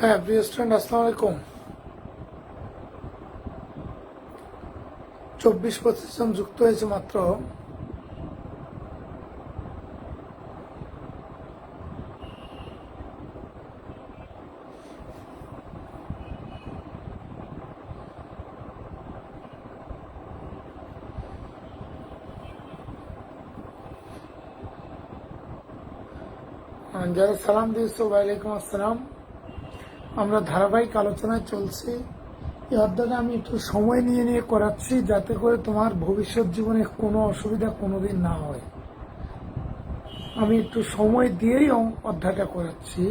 হ্যাঁ, প্রিয় স্টুডেন্ট, আসসালামু আলাইকুম। 24-25 জন যুক্ত হয়েছে মাত্র। যারা সালাম দিয়েছো, ওয়ালাইকুম আসসালাম। আমরা ধারাবাহিক আলোচনায় চলছি। এই অধ্যায়টা আমি একটু সময় নিয়ে নিয়ে করাচ্ছি, যাতে করে তোমার ভবিষ্যৎ জীবনে কোনো অসুবিধা কোনোদিন না হয়। আমি একটু সময় দিয়েই অধ্যায়টা করাচ্ছি।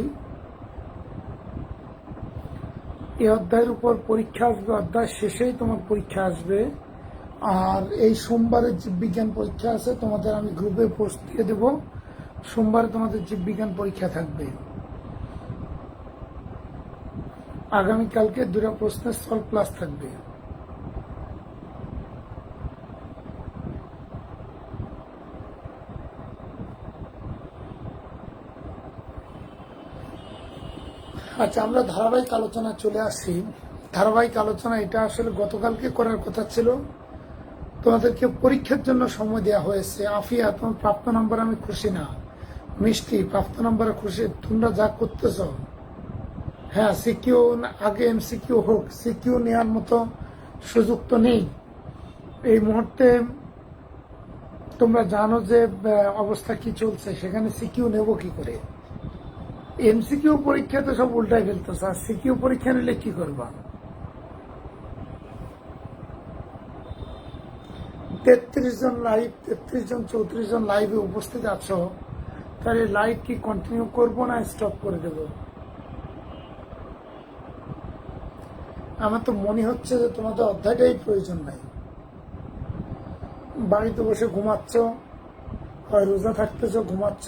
এই অধ্যায়ের উপর পরীক্ষা আসবে, অধ্যায় শেষেই তোমার পরীক্ষা আসবে। আর এই সোমবারের জীববিজ্ঞান পরীক্ষা আছে, তোমাদের আমি গ্রুপে পোস্ট দিয়ে দেবো। সোমবারে তোমাদের জীববিজ্ঞান পরীক্ষা থাকবে। আগামীকালকে 2টা প্রশ্নের সলভ ক্লাস থাকবে। আচ্ছা, আমরা ধারাবাহিক আলোচনা চলে আসি। ধারাবাহিক আলোচনা এটা আসলে গতকালকে করার কথা ছিল। তোমাদেরকে পরীক্ষার জন্য সময় দেওয়া হয়েছে। আফিয়া, তোমার প্রাপ্ত নাম্বার আমি খুশি না। মিষ্টি, প্রাপ্ত নাম্বারে খুশি। তোমরা যা করতেছ, হ্যাঁ, সিকিউ আগে এমসিকিউ হোক, সিকিউ নেওয়ার মতো সুযোগ তো নেই এই মুহূর্তে। তোমরা জানো যে অবস্থা কি চলছে, সেখানে সিকিউ নেব কি করে? এমসিকিউ পরীক্ষা তো সব উল্টাই ফেলতেছে, আর সিকিউ পরীক্ষা নিলে কি করবা? 33 জন লাইভ, 33 জন 34 জন লাইভে উপস্থিত আছো। তাহলে লাইভ কি কন্টিনিউ করবো না স্টপ করে দেব? আমার তো মনে হচ্ছে যে তোমাদের অধ্যায়টাই প্রয়োজন নাই। বাড়িতে বসে ঘুমাচ্ছ, হয় রোজা থাকতেছ, ঘুমাচ্ছ।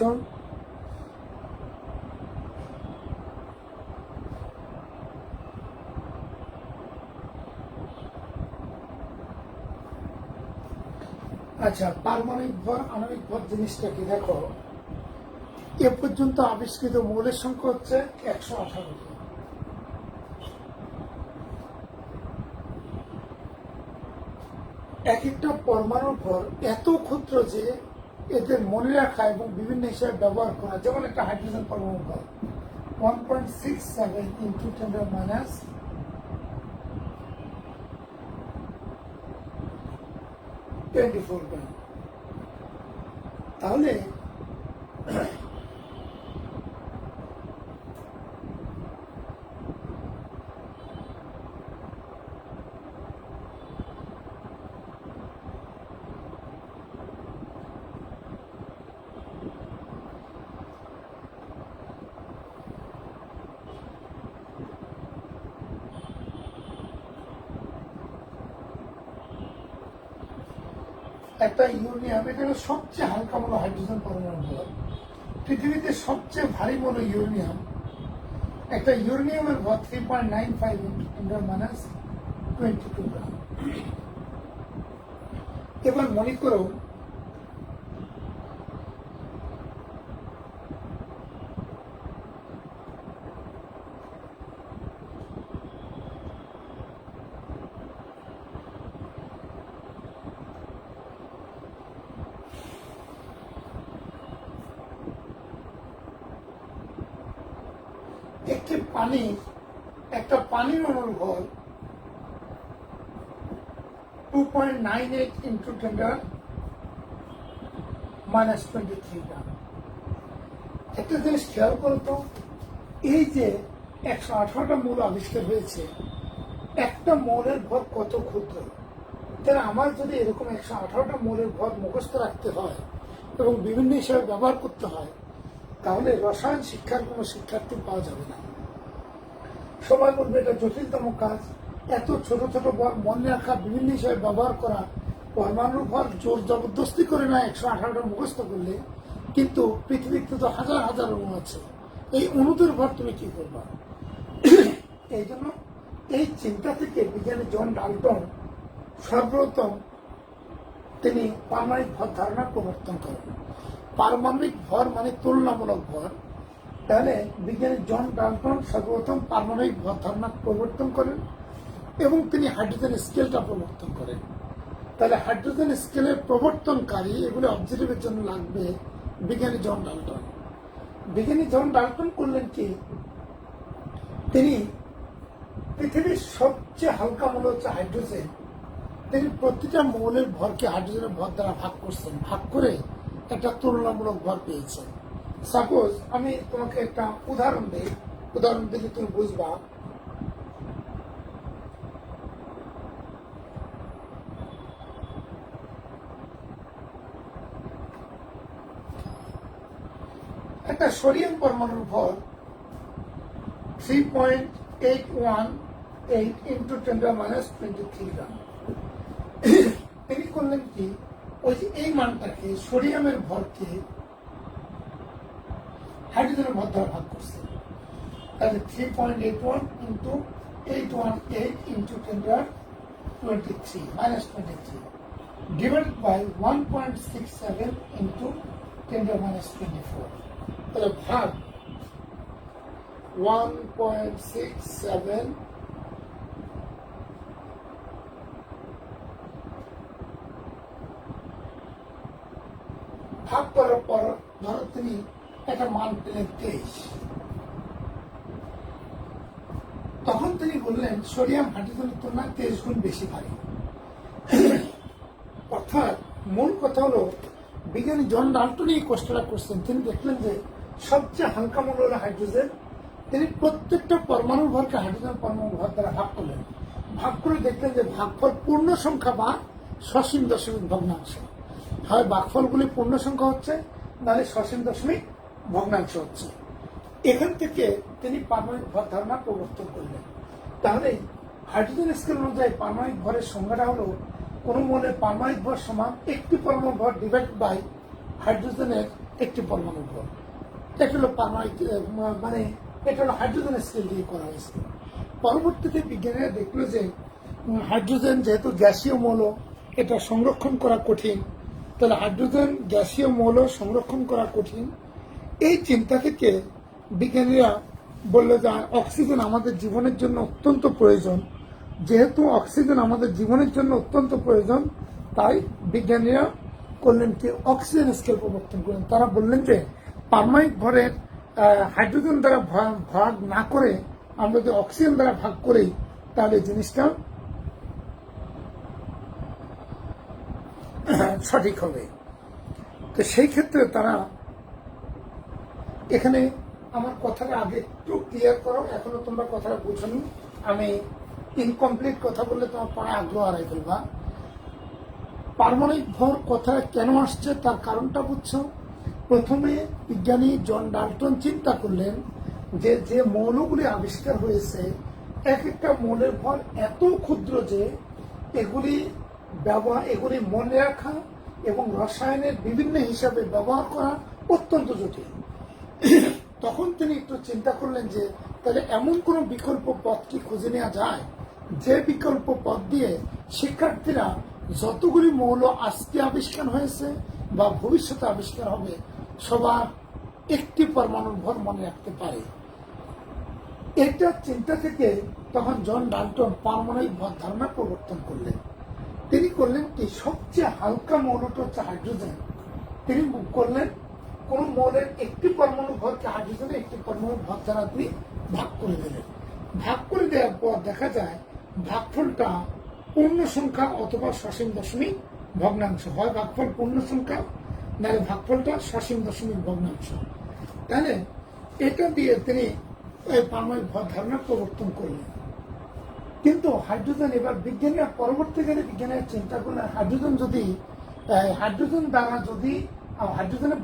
আচ্ছা, পারমাণবিক ভর, আণবিক ভর জিনিসটা কি দেখো। এ পর্যন্ত আবিষ্কৃত মৌলের সংখ্যা হচ্ছে 118টি। এক একটা পরমাণুর ভর এত ক্ষুদ্র যে এদের মনে রাখা এবং বিভিন্ন হিসাবে ব্যবহার করা, যেমন একটা হাইড্রোজেন পরমাণুর ভর 1.67 ইন্টু 10⁻⁻⁴। তাহলে একটা ইউরেনিয়াম, এটা হলো সবচেয়ে হালকা মৌল হাইড্রোজেন পরমাণু ভর। পৃথিবীতে সবচেয়ে ভারী মৌল ইউরেনিয়াম। একটা ইউরেনিয়ামের ভর 3.95 ইন্টু 10⁻22 গ্রাম। এবার মনে করো একটা পানির অণুর ভর 2.98 ইন্টু 10⁻23 গ্রাম। একটা জিনিস খেয়াল করো তো, এই যে 118টা মৌল আবিষ্কার হয়েছে, একটা মৌলের ভর কত ক্ষুদ্র। তাহলে আমার যদি এরকম 118টা মৌলের ভর মুখস্থ রাখতে হয় এবং বিভিন্ন হিসাবে ব্যবহার করতে হয়, তাহলে রসায়ন শিক্ষার কোনো শিক্ষার্থী পাওয়া যাবে না। সবাই বলবে এটা জটিলতম কাজ, এত ছোট ছোট ভর মনে রাখা, বিভিন্ন হিসাবে ব্যবহার করা। পরমাণুর ভর জোর জবরদস্তি করে না 118টা মুখস্থ করলে, কিন্তু পৃথিবীতে তো হাজার হাজার অণু আছে, এই অণুদের ভর তুমি কি করবা? এই জন্য এই চিন্তা থেকে বিজ্ঞানী জন ডাল্টন সর্বপ্রথম তিনি পারমাণবিক ভর ধারণা প্রবর্তন করেন। পারমাণবিক ভর মানে তুলনামূলক ভর। তাহলে বিজ্ঞানী জন ডাল্টন সর্বপ্রথম পারমাণবিক ভর ধারণা প্রবর্তন করেন এবং তিনি হাইড্রোজেন স্কেলটা প্রবর্তন করেন। তাহলে হাইড্রোজেন স্কেলের প্রবর্তনকারী এগুলো অবজারভের জন্য লাগবে বিজ্ঞানী জন ডাল্টন। বিজ্ঞানী জন ডাল্টন করলেন কি, তিনি পৃথিবীর সবচেয়ে হালকা মৌল হচ্ছে হাইড্রোজেন, তিনি প্রতিটা মৌলের ভরকে হাইড্রোজেনের ভর দ্বারা ভাগ করছেন, ভাগ করে একটা তুলনামূলক ভর পেয়েছেন। সাপোজ আমি তোমাকে একটা উদাহরণ দিই, উদাহরণ দিলে তুমি বুঝবা। একটা সোডিয়াম পরমাণুর ভর 3.818 ইন্টু 10⁻23 গ্রাম। তিনি করলেন কি, ওই যে এই মানটাকে সোডিয়ামের ভরকে হাইড্রোজেনের ভর দ্বারা ভাগ করছে। তাহলে 3.81 into 818 into 10⁻23 divided by 1.67 into 10⁻24। তাহলে ভাগ 1.67 ভাগ করার পর ধরো তিনি একটা মান পেলেন 23। তখন তিনি বললেন সোডিয়াম হাইড্রোজেনের তুলনায় 23 গুণ বেশি ভারী। অর্থাৎ মূল কথা হলো বিজ্ঞানী জন ডাল্টন এই কষ্টটা করছেন। তিনি দেখলেন যে সবচেয়ে হালকা মৌল হলো হাইড্রোজেন, তিনি প্রত্যেকটা পরমাণুর ভরকে হাইড্রোজেন পরমাণুর ভর দ্বারা ভাগ করলেন। ভাগ করে দেখলেন যে ভাগফল পূর্ণ সংখ্যা বা সসীম দশমিক ভগ্নাংশ, হয় ভাগফলগুলি পূর্ণ সংখ্যা হচ্ছে, নাহলে সসীম দশমিক ভগ্নাংশ হচ্ছে। এখান থেকে তিনি পারমাণবিক ভর ধারণা প্রবর্তন করলেন। তাহলে হাইড্রোজেন স্কেল অনুযায়ী পারমাণবিক ভরের সংজ্ঞাটা হলো কোন মৌলের পারমাণবিক ভর সমান একটি পরমাণু ভর ডিভাইড বাই হাইড্রোজেনের একটি পরমাণু ভর। এটা হলো পারমাণবিক, মানে এটা হলো হাইড্রোজেন স্কেল দিয়ে করা হয়েছে। পরবর্তীতে বিজ্ঞানীরা দেখলো যে হাইড্রোজেন যেহেতু গ্যাসীয় মৌল, এটা সংরক্ষণ করা কঠিন। তাহলে হাইড্রোজেন গ্যাসীয় মৌল সংরক্ষণ করা কঠিন, এই চিন্তা থেকে বিজ্ঞানীরা বললো যে অক্সিজেন আমাদের জীবনের জন্য অত্যন্ত প্রয়োজন। যেহেতু অক্সিজেন আমাদের জীবনের জন্য অত্যন্ত প্রয়োজন, তাই বিজ্ঞানীরা করলেন কি অক্সিজেন স্কেল প্রবর্তন করলেন। তারা বললেন যে পারমাণবিক ভরের হাইড্রোজেন দ্বারা ভাগ না করে আমরা যদি অক্সিজেন দ্বারা ভাগ করি তাহলে জিনিসটা সঠিক হবে। তো সেই ক্ষেত্রে তারা এখানে আমার কথাটা আগে একটু ক্লিয়ার করো, এখনো তোমরা কথাটা বুঝনি, আমি ইনকমপ্লিট কথা বললে তোমার পরে আগ্রহ হারাই ফেলবা। পারমাণবিক ভর কথা কেন আসছে তার কারণটা বুঝছো। প্রথমে বিজ্ঞানী জন ডাল্টন চিন্তা করলেন যে যে মৌলগুলি আবিষ্কার হয়েছে এক একটা মৌলের ভর এত ক্ষুদ্র যে এগুলি মনে রাখা এবং রসায়নের বিভিন্ন হিসাবে ব্যবহার করা অত্যন্ত জটিল। তখন তিনি একটু চিন্তা করলেন যে তাহলে এমন কোন বিকল্প পথ কি খুঁজে নেওয়া যায়, যে বিকল্প পথ দিয়ে শিক্ষার্থীরা যতগুলি মৌল আজকে আবিষ্কার হয়েছে বা ভবিষ্যতে আবিষ্কার হবে সবার একটি পরমাণুর ভর মনে রাখতে পারে। এটা চিন্তা থেকে তখন জন ডাল্টন পারমাণবিক ভর ধারণা প্রবর্তন করলেন। তিনি করলেন কি সবচেয়ে হালকা মৌলটা হচ্ছে হাইড্রোজেন। তিনি করলেন কোন মৌলের একটি পরমাণু ভরকে হাইড্রোজেনের একটি পরমাণু ভর দ্বারা তিনি ভাগ করে দিলেন। ভাগ করে দেওয়ার পর দেখা যায় ভাগফলটা পূর্ণ সংখ্যা অথবা সসীম দশমিক ভগ্নাংশ, হয় ভাগফল পূর্ণ সংখ্যা নাহলে ভাগফলটা সসীম দশমিক ভগ্নাংশ। তাহলে এটা দিয়ে তিনি পারমাণবিক ভর ধারণা প্রবর্তন করলেন। কিন্তু হাইড্রোজেন এবার বিজ্ঞানীরা পরবর্তীকালে বিজ্ঞানীরা চিন্তা করলেন হাইড্রোজেনের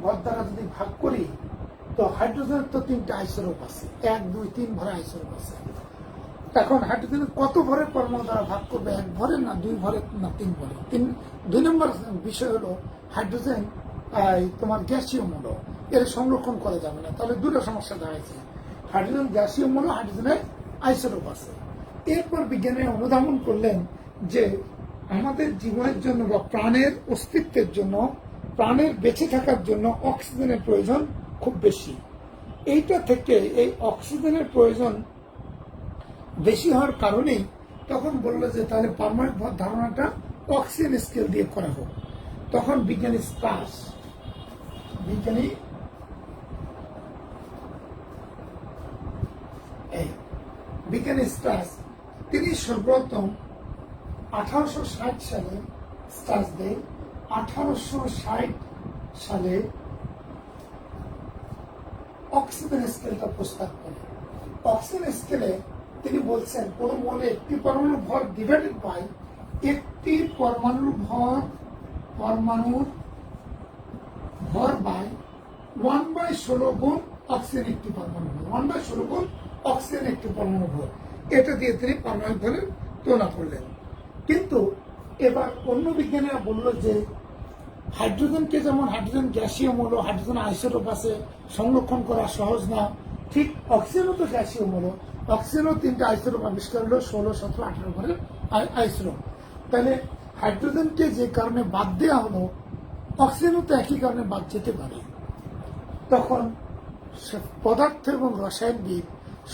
ভর দ্বারা যদি ভাগ করি তো হাইড্রোজেনের তো 3টা আইসোটোপ আছে, 1, 2, 3 ভরে আইসোটোপ আছে। এখন হাইড্রোজেনের কত ভরের পরমাণু দ্বারা ভাগ করবে, 1 ভরের না 2 ভরের না 3 ভরের। 2 নম্বর বিষয় হলো হাইড্রোজেন তোমার গ্যাসীয় মৌল, এর সংরক্ষণ করা যাবে না। তাহলে দুটো সমস্যা দাঁড়াইছে, হাইড্রোজেন গ্যাসীয় মৌল, হাইড্রোজেনের আইসোটোপ আছে। এরপর বিজ্ঞানীরা অনুধাবন করলেন যে আমাদের জীবনের জন্য বা প্রাণের অস্তিত্বের জন্য, প্রাণের বেঁচে থাকার জন্য অক্সিজেনের প্রয়োজন খুব বেশি। এইটা থেকে এই অক্সিজেনের প্রয়োজন বেশি হওয়ার কারণেই তখন বললো যে তাহলে পারমাণবিক ভর ধারণাটা অক্সিজেন স্কেল দিয়ে করা হোক। তখন বিজ্ঞানী স্টার্স তিনি সর্বপ্রথম 1860 সালে স্টার্স দেয় 1860 সালে অক্সিজেন স্কেলটা প্রস্তাব করে। অক্সিজেন স্কেলে তিনি বলছেন কোন মৌলে একটি পরমাণুর ভর ডিভাইডেড বাই একটি পরমাণুর ভর বাই 1/16 গুণ অক্সিজেন একটি পরমাণু ভর, 1/16 গুণ অক্সিজেন একটি পরমাণু ভর, এটা দিয়ে তিনি পারমাণবিক ভরের তুলনা করলেন। কিন্তু এবার অন্য বিজ্ঞানীরা বলল যে হাইড্রোজেনকে যেমন হাইড্রোজেন গ্যাসীয় মৌল, হাইড্রোজেন আইসোটোপ আছে, সংরক্ষণ করা সহজ না, ঠিক অক্সিজেনও তো গ্যাসীয় মৌল, অক্সিজেনও 3টা আইসোটোপ আবিষ্কার হলো 16, 17, 18 ভরের আইসোটোপ। তাহলে হাইড্রোজেনকে যে কারণে বাদ দেওয়া হলো, অক্সিজেনও তো একই কারণে বাদ যেতে পারে। তখন পদার্থ এবং রসায়নবিদ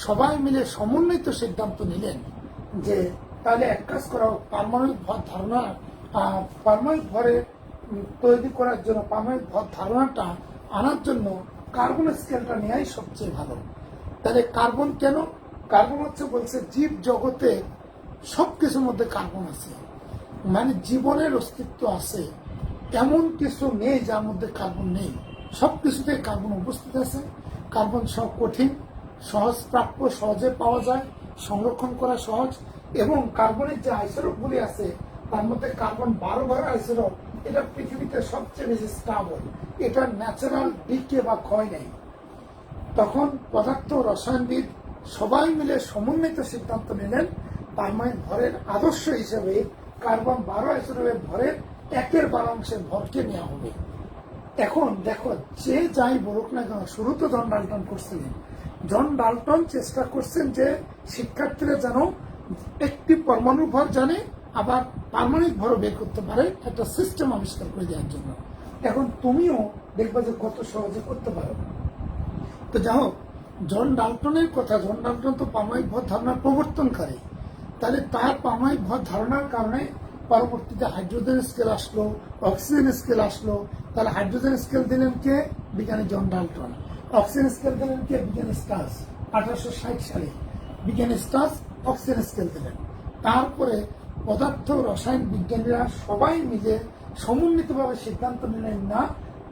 সবাই মিলে সমন্বিত সিদ্ধান্ত নিলেন যে তাহলে এক কাজ করা হোক, পারমাণবিক ভর ধারণা, পারমাণবিক ভরের তৈরি করার জন্য, পারমাণবিক ভর ধারণাটা আনার জন্য কার্বন স্কেলটা নেওয়াই সবচেয়ে ভালো। তাহলে কার্বন কেন? কার্বন হচ্ছে বলছে জীব জগতে সবকিছুর মধ্যে কার্বন আছে, মানে জীবনের অস্তিত্ব আছে, এমন কিছু নেই যার মধ্যে কার্বন নেই, সবকিছুতে কার্বন উপস্থিত আছে। কার্বন সব কঠিন, সহজ প্রাপ্য, সহজে পাওয়া যায়, সংরক্ষণ করা সহজ, এবং কার্বনের যে আইসোটোপগুলি আছে তার মধ্যে কার্বন 12 ভাগ আইসোটোপ, এটা পৃথিবীতে সবচেয়ে বেশি স্টেবল, এটা ন্যাচারাল ডিকে বা ক্ষয় নেই। তখন পদার্থ রসায়নবিদ সবাই মিলে সমন্বিত সিদ্ধান্ত নিলেন পারমাণবিক ভরের আদর্শ হিসেবে কার্বন 12 আইসোটোপের ভরের 1/12 ভরকে নেওয়া হবে। এখন দেখো, যে যাই বলুক না কেন, শুরু তো জন ডাল্টন করছিলেন। জন ডাল্টন চেষ্টা করছেন যে শিক্ষার্থীরা যেন একটি পরমাণু ভর জানে, আবার পারমাণবিক ভরও বের করতে পারে, একটা সিস্টেম আবিষ্কার করে দেওয়ার জন্য। এখন তুমিও দেখবে যে কত সহজে করতে পারো। তো যাই হোক, জন ডাল্টনের কথা, জন ডাল্টন তো পারমাণবিক ভর ধারণার প্রবর্তনকারী। তাহলে তার পারমাণবিক ভর ধারণার কারণে পরবর্তীতে হাইড্রোজেন স্কেল আসলো, অক্সিজেন স্কেল আসলো। তাহলে হাইড্রোজেন স্কেল দিলেন কে? বিজ্ঞানী জন ডাল্টন। অক্সিজেন স্কেল দিলেন কে? বিজ্ঞানী স্টার্স। 1860 সালে বিজ্ঞানী স্টার্স অক্সিজেন স্কেল দিলেন। তারপরে পদার্থ রসায়ন বিজ্ঞানীরা সবাই মিলে সমন্বিতভাবে সিদ্ধান্ত নিলেন না,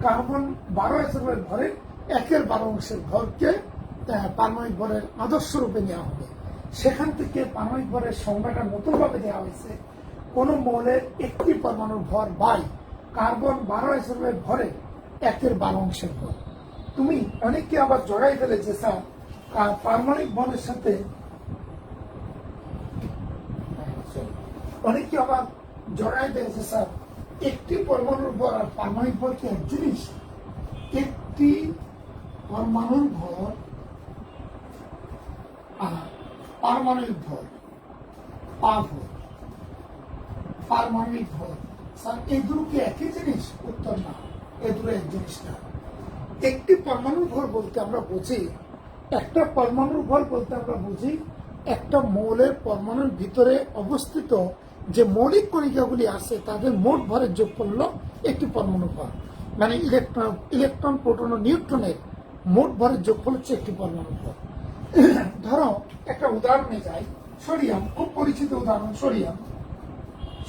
কার্বন 12 আইসোটোপের ভরের 1/12 ভরকে পারমাণবিক ভরের আদর্শ রূপে নেওয়া হবে। সেখান থেকে পারমাণবিক ভরের সংজ্ঞাটা নতুনভাবে দেওয়া হয়েছে, কোন মৌলের একটি পরমাণুর ভর বাই কার্বন 12 আইসোটোপের ভরের 1/12 ভর। তুমি অনেকে আবার জড়াই ফেলে যে স্যার পারমাণবিক ভরের সাথে, অনেকে আবার জড়াই দেয় যে স্যার একটি পরমাণুর ভর আর পারমাণবিক ভর কি এক জিনিস? একটি পরমাণুর ভর আর পারমাণবিক ভর, পারমাণবিক ভর স্যার এই দুটো কি একই জিনিস? উত্তর না, এই দুটো এক জিনিস না। একটি পরমাণুর ভর বলতে আমরা বুঝি, একটা পরমাণুর ভর বলতে আমরা বুঝি একটা মৌলের পরমাণুর ভিতরে অবস্থিত যে মৌলিক কণিকাগুলি আছে তাদের মোট ভরের যোগফল হলো একটি পরমাণু ভর। মানে ইলেকট্রন, প্রোটন ও নিউট্রনের মোট ভরের যোগফল হচ্ছে একটি পরমাণু ভর। ধরো একটা উদাহরণে যাই, সোডিয়াম, খুব পরিচিত উদাহরণ সোডিয়াম।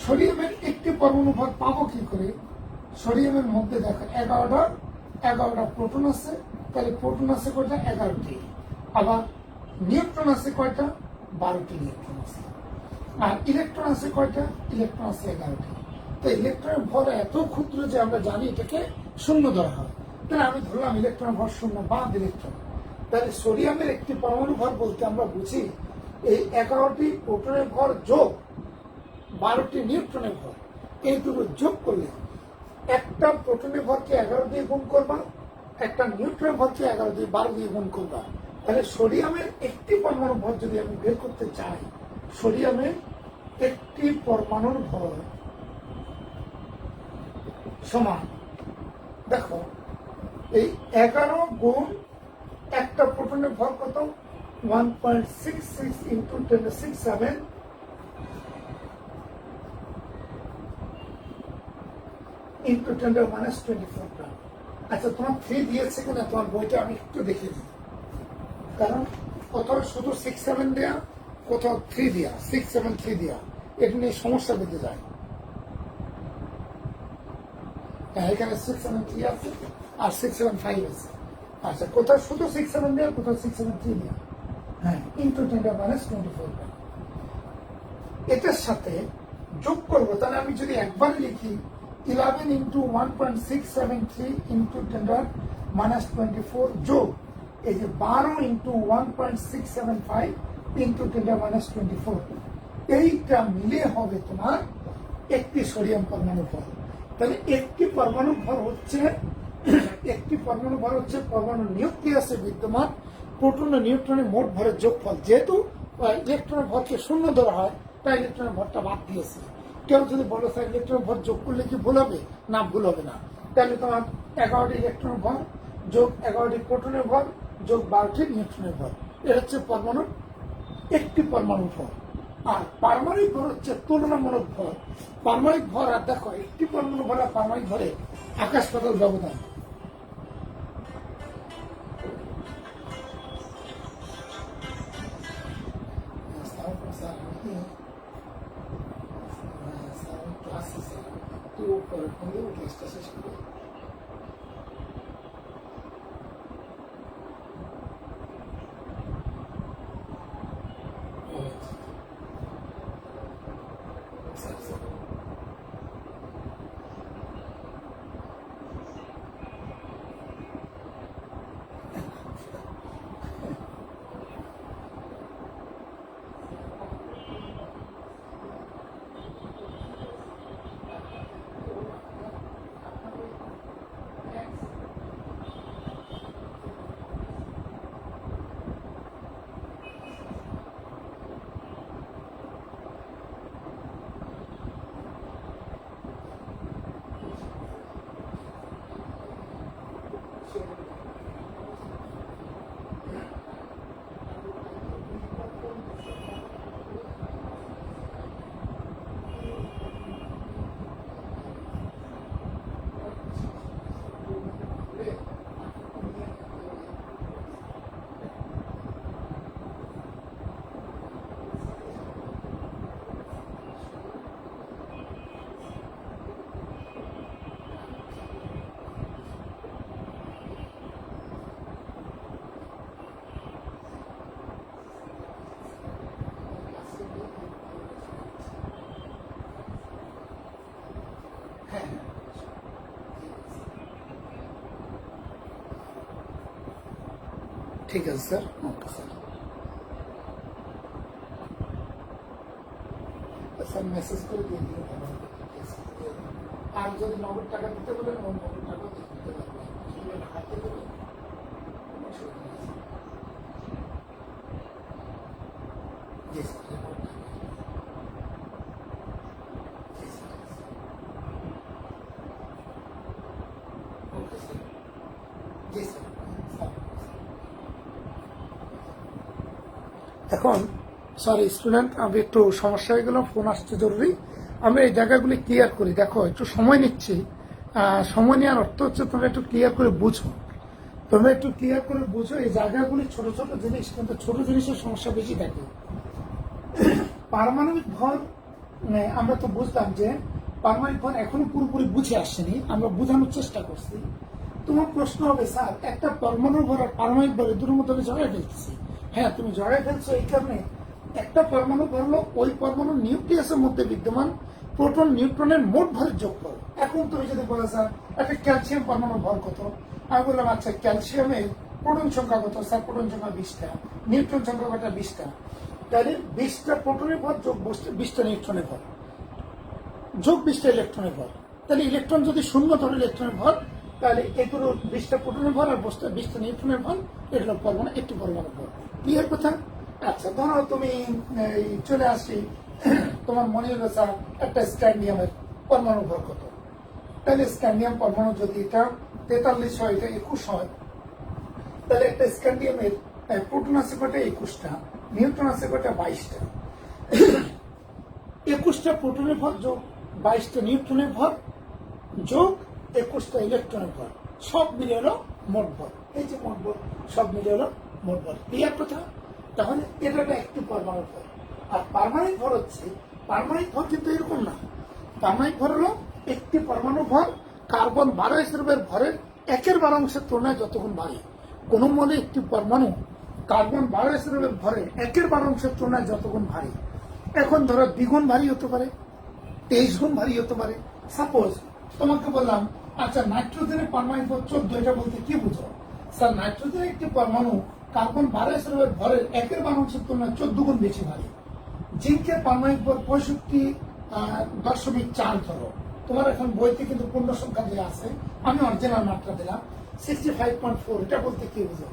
সোডিয়ামের একটি পরমাণু ভর পাবো কি করে? সোডিয়ামের মধ্যে দেখো 11টা প্রোটন আছে, তাহলে প্রোটন আছে কয়টা? 11টি। আবার নিউট্রন আছে কয়টা? 12টি নিউট্রন আছে। আর ইলেকট্রন আছে কয়টা? ইলেকট্রন আছে 11টি। তো ইলেকট্রনের ভর এত ক্ষুদ্র যে আমরা জানি এটাকে শূন্য ধরা হয়। তাহলে আমি ধরলাম ইলেকট্রনের ভর শূন্য, বাদ ইলেকট্রন। তাহলে সোডিয়ামের একটি পরমাণু ভর বলতে আমরা বুঝি এই 11টি প্রোটনের ভর যোগ 12টি নিউট্রনের ভর, এই দুটো যোগ করলে একটা প্রোটনের ভরকে 11 দিয়ে গুণ করবা, একটা নিউট্রনের ভরকে 12 দিয়ে গুণ করবা। তাহলে সোডিয়ামের একটি পরমাণু ভর যদি আমি বের করতে চাই, সোডিয়ামের একটি পরমাণুর ভর সমান, দেখো এই 11 গুণ একটা প্রোটনের ভর কত 1.66 ইন্টু 10⁶ ইন্টু 10⁻24 গ্রাম। আচ্ছা তোমার 3 দিয়েছে কিনা তোমার বইটা আমি একটু দেখিয়ে দিই, কারণ কোথাও শুধু 6-7 দেয়া, কোথাও 3 দেয়া, 6-7-3 দেয়া, এটা নিয়ে সমস্যা বেঁধে যায়। এখানে 6-7-3 আছে আর 6-7-5 আছে। আচ্ছা কোথাও শুধু 6-7 দেয়া, কোথাও 6-7-3 দেয়া, হ্যাঁ ইন্টু 10⁻24 গ্রাম। এটার সাথে যোগ করবো, তাহলে আমি যদি একবার লিখি 11 ইন্টু 1.673 ইন্টু 10⁻24 যোগ এই যে 12 ইন্টু 1.675 ইন্টু 10⁻24, এইটা মিলে হবে তোমার একটি সোডিয়াম পরমাণু ভর। তাহলে একটি পরমাণু ভর হচ্ছে পরমাণু নিউক্লিয়াসে বিদ্যমান প্রোটন ও নিউট্রনের মোট ভরের যোগফল। যেহেতু ইলেকট্রনের ভরকে শূন্য ধরা হয়, তাই ইলেকট্রনের ভরটা বাদ দিয়েছে। কেউ যদি বলো স্যার ইলেকট্রনের ভর যোগ করলে কি ভুল হবে? না, ভুল হবে না। তাহলে তোমার 11টি ইলেকট্রনের ভর যোগ 11টি প্রোটনের ভর যোগ 12টি নিউট্রনের ভর, এটা হচ্ছে পরমাণুর একটি পরমাণু ভর। আর পারমাণবিক ভর হচ্ছে তুলনামূলক ভর। পারমাণবিক ভর আর দেখো একটি পরমাণু ভর আর পারমাণবিক ভরে আকাশ পাতাল ব্যবধান। শেষ করে ঠিক আছে sir, okay sir. Sir message করে দিয়ে দিলে ভালো হবে। আর যদি নগদ টাকা দিতে বলেন নগদ টাকা দিতে পারবেন, হাতে দেবেন জি স্যার। ওকে স্যার, জি স্যার। এখন সরি স্টুডেন্ট, আমি একটু সমস্যা হয়ে গেলাম, ফোন আসতে জরুরি। আমরা এই জায়গাগুলি ক্লিয়ার করি। দেখো একটু সময় নিচ্ছি, সময় নেওয়ার অর্থ হচ্ছে তোমরা একটু ক্লিয়ার করে বুঝো। এই জায়গাগুলি ছোট ছোট জিনিস, কিন্তু ছোট জিনিসের সমস্যা বেশি থাকে। পারমাণবিক ভর আমরা তো বুঝলাম যে পারমাণবিক ভর এখনো পুরোপুরি বুঝে আসেনি, আমরা বোঝানোর চেষ্টা করছি। তোমার প্রশ্ন হবে স্যার একটা পরমাণু ভর আর পারমাণবিক ভরের দুটোর মধ্যে আমি জড়াই ফেলতেছি। হ্যাঁ তুমি জড়াই ফেলছো এই কারণে একটা পরমাণু ভর হলো ওই পরমাণুর নিউক্লিয়াসের মধ্যে বিদ্যমান প্রোটন নিউট্রনের মোট ভরের যোগফল। এখন তুমি যদি বলো স্যার একটা ক্যালসিয়াম পরমাণু ভর কত, আমি বললাম আচ্ছা ক্যালসিয়ামের প্রোটন সংখ্যা কত? স্যার প্রোটন সংখ্যা 20টা, নিউট্রন সংখ্যা কত? 20টা। তাহলে 20টা প্রোটনের ভর যোগ 20টা নিউট্রনের ভর যোগ 20টা ইলেকট্রনের ভর। তাহলে ইলেকট্রন যদি শূন্য ধরে ইলেকট্রনের ভর, তাহলে এগুলো 20টা প্রোটনের ভর আর 20টা নিউট্রনের ভর, এগুলো পরমাণু একটি পরমাণু ভর। ক্লিয়ার কথা? আচ্ছা ধরো তুমি চলে আসি, তোমার মনে হলো স্যার একটা স্ক্যান্ডিয়ামের পরমাণু ভর কত? তাহলে স্ক্যান্ডিয়াম পরমাণু যদি এটা 43 হয়, এটা 21 হয়, তাহলে একটা স্ক্যান্ডিয়ামের প্রোটন আছে কটা 21টা, নিউট্রন আছে কটা 22টা। 21টা প্রোটনের ভর যোগ 22টা নিউট্রনের ভর যোগ 21টা ইলেকট্রনের ভর, সব মিলে হলো মোট ভর। এই যে মোট ভর, সব মিলে হলো মোট ভর। ক্লিয়ার কথা? তাহলে এটা একটা একটি পরমাণুর ভর। আর পারমাণবিক ভর হচ্ছে, পারমাণবিক ভর কিন্তু এরকম না। পারমাণবিক ভর হলো একটি পরমাণু ভর কার্বন 12 স্তরের ভরের 1/12 তুলনায় যতগুণ ভারী। কোন মৌলে একটি পরমাণু কার্বন 12 স্তরের ভরের 1/12 তুলনায় যতগুণ ভারী। এখন ধরো দ্বিগুণ ভারী হতে পারে, 23 গুণ ভারী হতে পারে। সাপোজ তোমাকে বললাম, আচ্ছা নাইট্রোজেনের পারমাণবিক ভর 14, এটা বলতে কি বুঝো? স্যার নাইট্রোজেনের একটি পরমাণু কার্বন 12 স্তরের ভরের 1/12 তুলনায় 14 গুণ বেশি ভারী। জিঙ্কের পারমাণবিক ভর 65.4 ধরো। তোমার এখন বইতে কিন্তু পূর্ণ সংখ্যা দেওয়া আছে, আমি অরিজিনাল মাত্রা দিলাম 65.4। এটা বলতে কি বুঝো?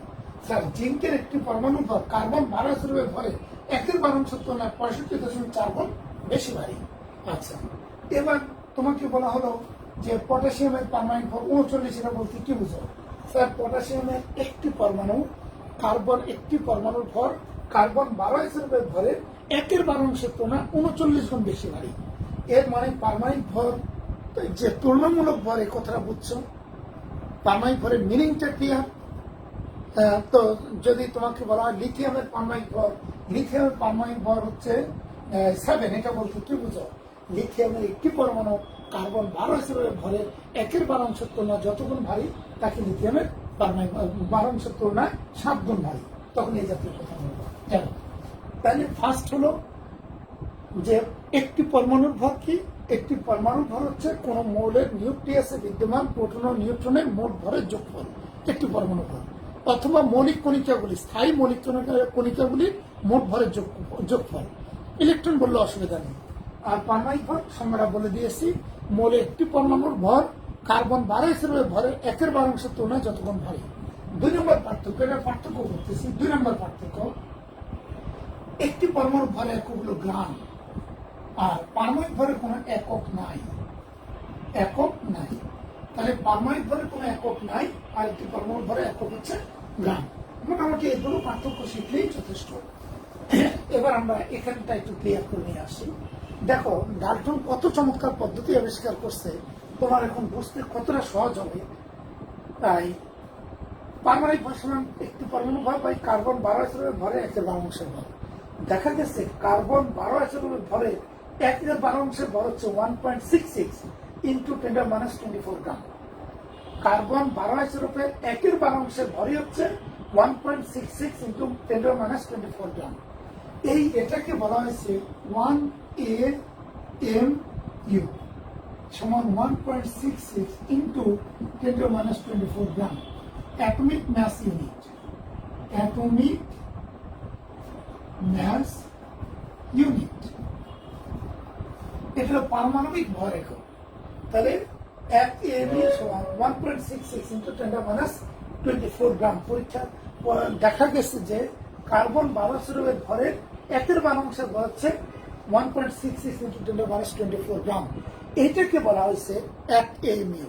স্যার জিঙ্কের একটি পরমাণু ভর কার্বন 12 স্তরের ভরে 1/12 তুলনায় 65.4 গুণ বেশি ভারী। আচ্ছা, এবার তোমাকে বলা হলো যে পটাশিয়ামের পারমাণবিক ভর 39, এটা বলতে কি বুঝো? স্যার পটাশিয়ামের একটি পরমাণু কার্বন একটি পরমাণুর ভর কার্বন 12 স্তরের ভরের 1/12 তুলনায় 39 গুণ বেশি ভারী। এর মানে পারমাণবিক ভর যে তুলনামূলক ভর, এই কথাটা বুঝছো? পারমাণবিক ভরের মিনিংটা ক্লিয়ার? তো যদি তোমাকে বলা হয় লিথিয়ামের পারমাণবিক ভর, লিথিয়ামের পারমাণবিক ভর হচ্ছে 7, এটা বলতে কি বুঝো? লিথিয়ামের একটি পরমাণু কার্বন 12 স্তরের ভরের 1/12 তুলনায় যতগুণ ভারী তাকে লিথিয়ামের পারমাণবিক 12 তুলনায় 7 গুণ ভারী। তখন এই জাতীয় কথা বলবো। তাহলে ফার্স্ট হলো যে একটি পরমাণুর ভর কি? একটি পরমাণুর ভর হচ্ছে কোন মৌলের নিউক্লিয়াসে বিদ্যমান প্রোটন ও নিউট্রনের মোট ভরের যোগফল, একটি পরমাণু ভর। অথবা মৌলিক কণিকাগুলি, স্থায়ী মৌলিক কণিকাগুলির মোট ভরের যোগফল। ইলেকট্রন বললে অসুবিধা নেই। আর পারমাণবিক ভর সংজ্ঞাটা বলে দিয়েছি, মৌলে একটি পরমাণুর ভর কার্বন 12 স্তরের ভরের 1/12 তুলনায় যতগুণ ভারী। 2 নম্বর পার্থক্য, এটা পার্থক্য করতেছি। 2 নম্বর পার্থক্য, একটি পরমাণুর ভরের একক হলো গ্রাম, আর পারমাণবিক ভরের কোনো একক নাই। একক নাই, তাহলে পারমাণবিক ভরের কোনো একক নাই, আর একটি পরমাণুর ভরের একক হচ্ছে গ্রাম। মোটামুটি এগুলো পার্থক্য শিখলেই যথেষ্ট। এবার আমরা এখানটা একটু ক্লিয়ার করে নিয়ে আসি। দেখো ডাল্টন কত চমৎকার পদ্ধতি আবিষ্কার করছে, তোমার এখন বুঝতে কতটা সহজ হবে। তাই পারমাণবিক ভর সমান একটি পরমাণু ভর বাই কার্বন 12 স্তরের ভরে 1/12 ভর। দেখা গেছে কার্বন 12 স্তরের ভরে 1/12 ভর হচ্ছে 1.66 ইন্টু 10⁻24 গ্রাম। কার্বন 12 স্তরের 1/12 ভরই হচ্ছে 1.66 ইন্টু 10⁻24 গ্রাম। এটাকে বলা হয়েছে 1 AMU সমান 1.66 into 10⁻24 gram. Atomic mass unit, atomic mass unit, এটা পারমাণবিক ভর একক। তাহলে 1 AMU সমান 1.66 ইন্টু 10⁻24 গ্রাম। পরীক্ষা দেখা গেছে যে কার্বন 12 স্তরের ভরের 1/12 ভর হচ্ছে 1.66 ইন্টু 10⁻24 গ্রাম। এইটাকে বলা হয়েছে 1 AMU।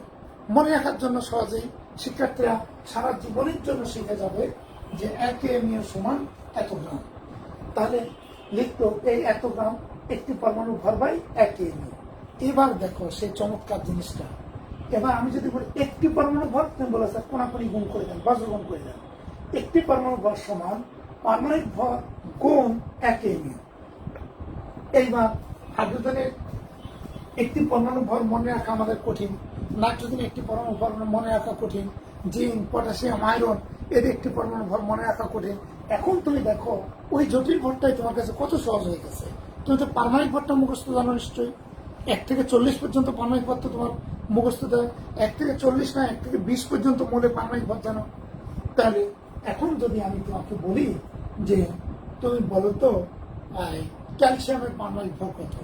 মনে রাখার জন্য সহজেই শিক্ষার্থীরা সারা জীবনের জন্য শিখে যাবে যে 1 AMU সমান এত গ্রাম। তাহলে লিখলো এই এত গ্রাম একটি পরমাণু ভর বাই 1 AMU। এবার দেখো সেই চমৎকার জিনিসটা। এবার আমি যদি বলি একটি পরমাণু ভর, তুমি বলে স্যার কোনাকুনি গুণ করে দেন, বজ্রগুণ করে দেন। একটি পরমাণু ভর সমান পারমাণবিক ভর গুণ 1 AMU। এইবার হাইড্রোজেনের একটি পরমাণু ভর মনে রাখা আমাদের কঠিন, নাইট্রোজেনের একটি পরমাণু ভর মনে রাখা কঠিন, জিঙ্ক, পটাশিয়াম, আয়রন এর একটি পরমাণু ভর মনে রাখা কঠিন। এখন তুমি দেখো ওই জটিল ভরটাই তোমার কাছে কত সহজ হয়ে গেছে। তুমি তো পারমাণবিক ভরটা মুখস্থ জানো নিশ্চয়ই। 1 থেকে 40 পর্যন্ত পারমাণবিক ভর তো তোমার মুখস্থ দেয়। 1 থেকে 40 না, 1 থেকে 20 পর্যন্ত মৌলের পারমাণবিক ভর জানো। তাহলে এখন যদি আমি তোমাকে বলি যে তুমি বলো তো ক্যালসিয়ামের পারমাণবিক ভর কত,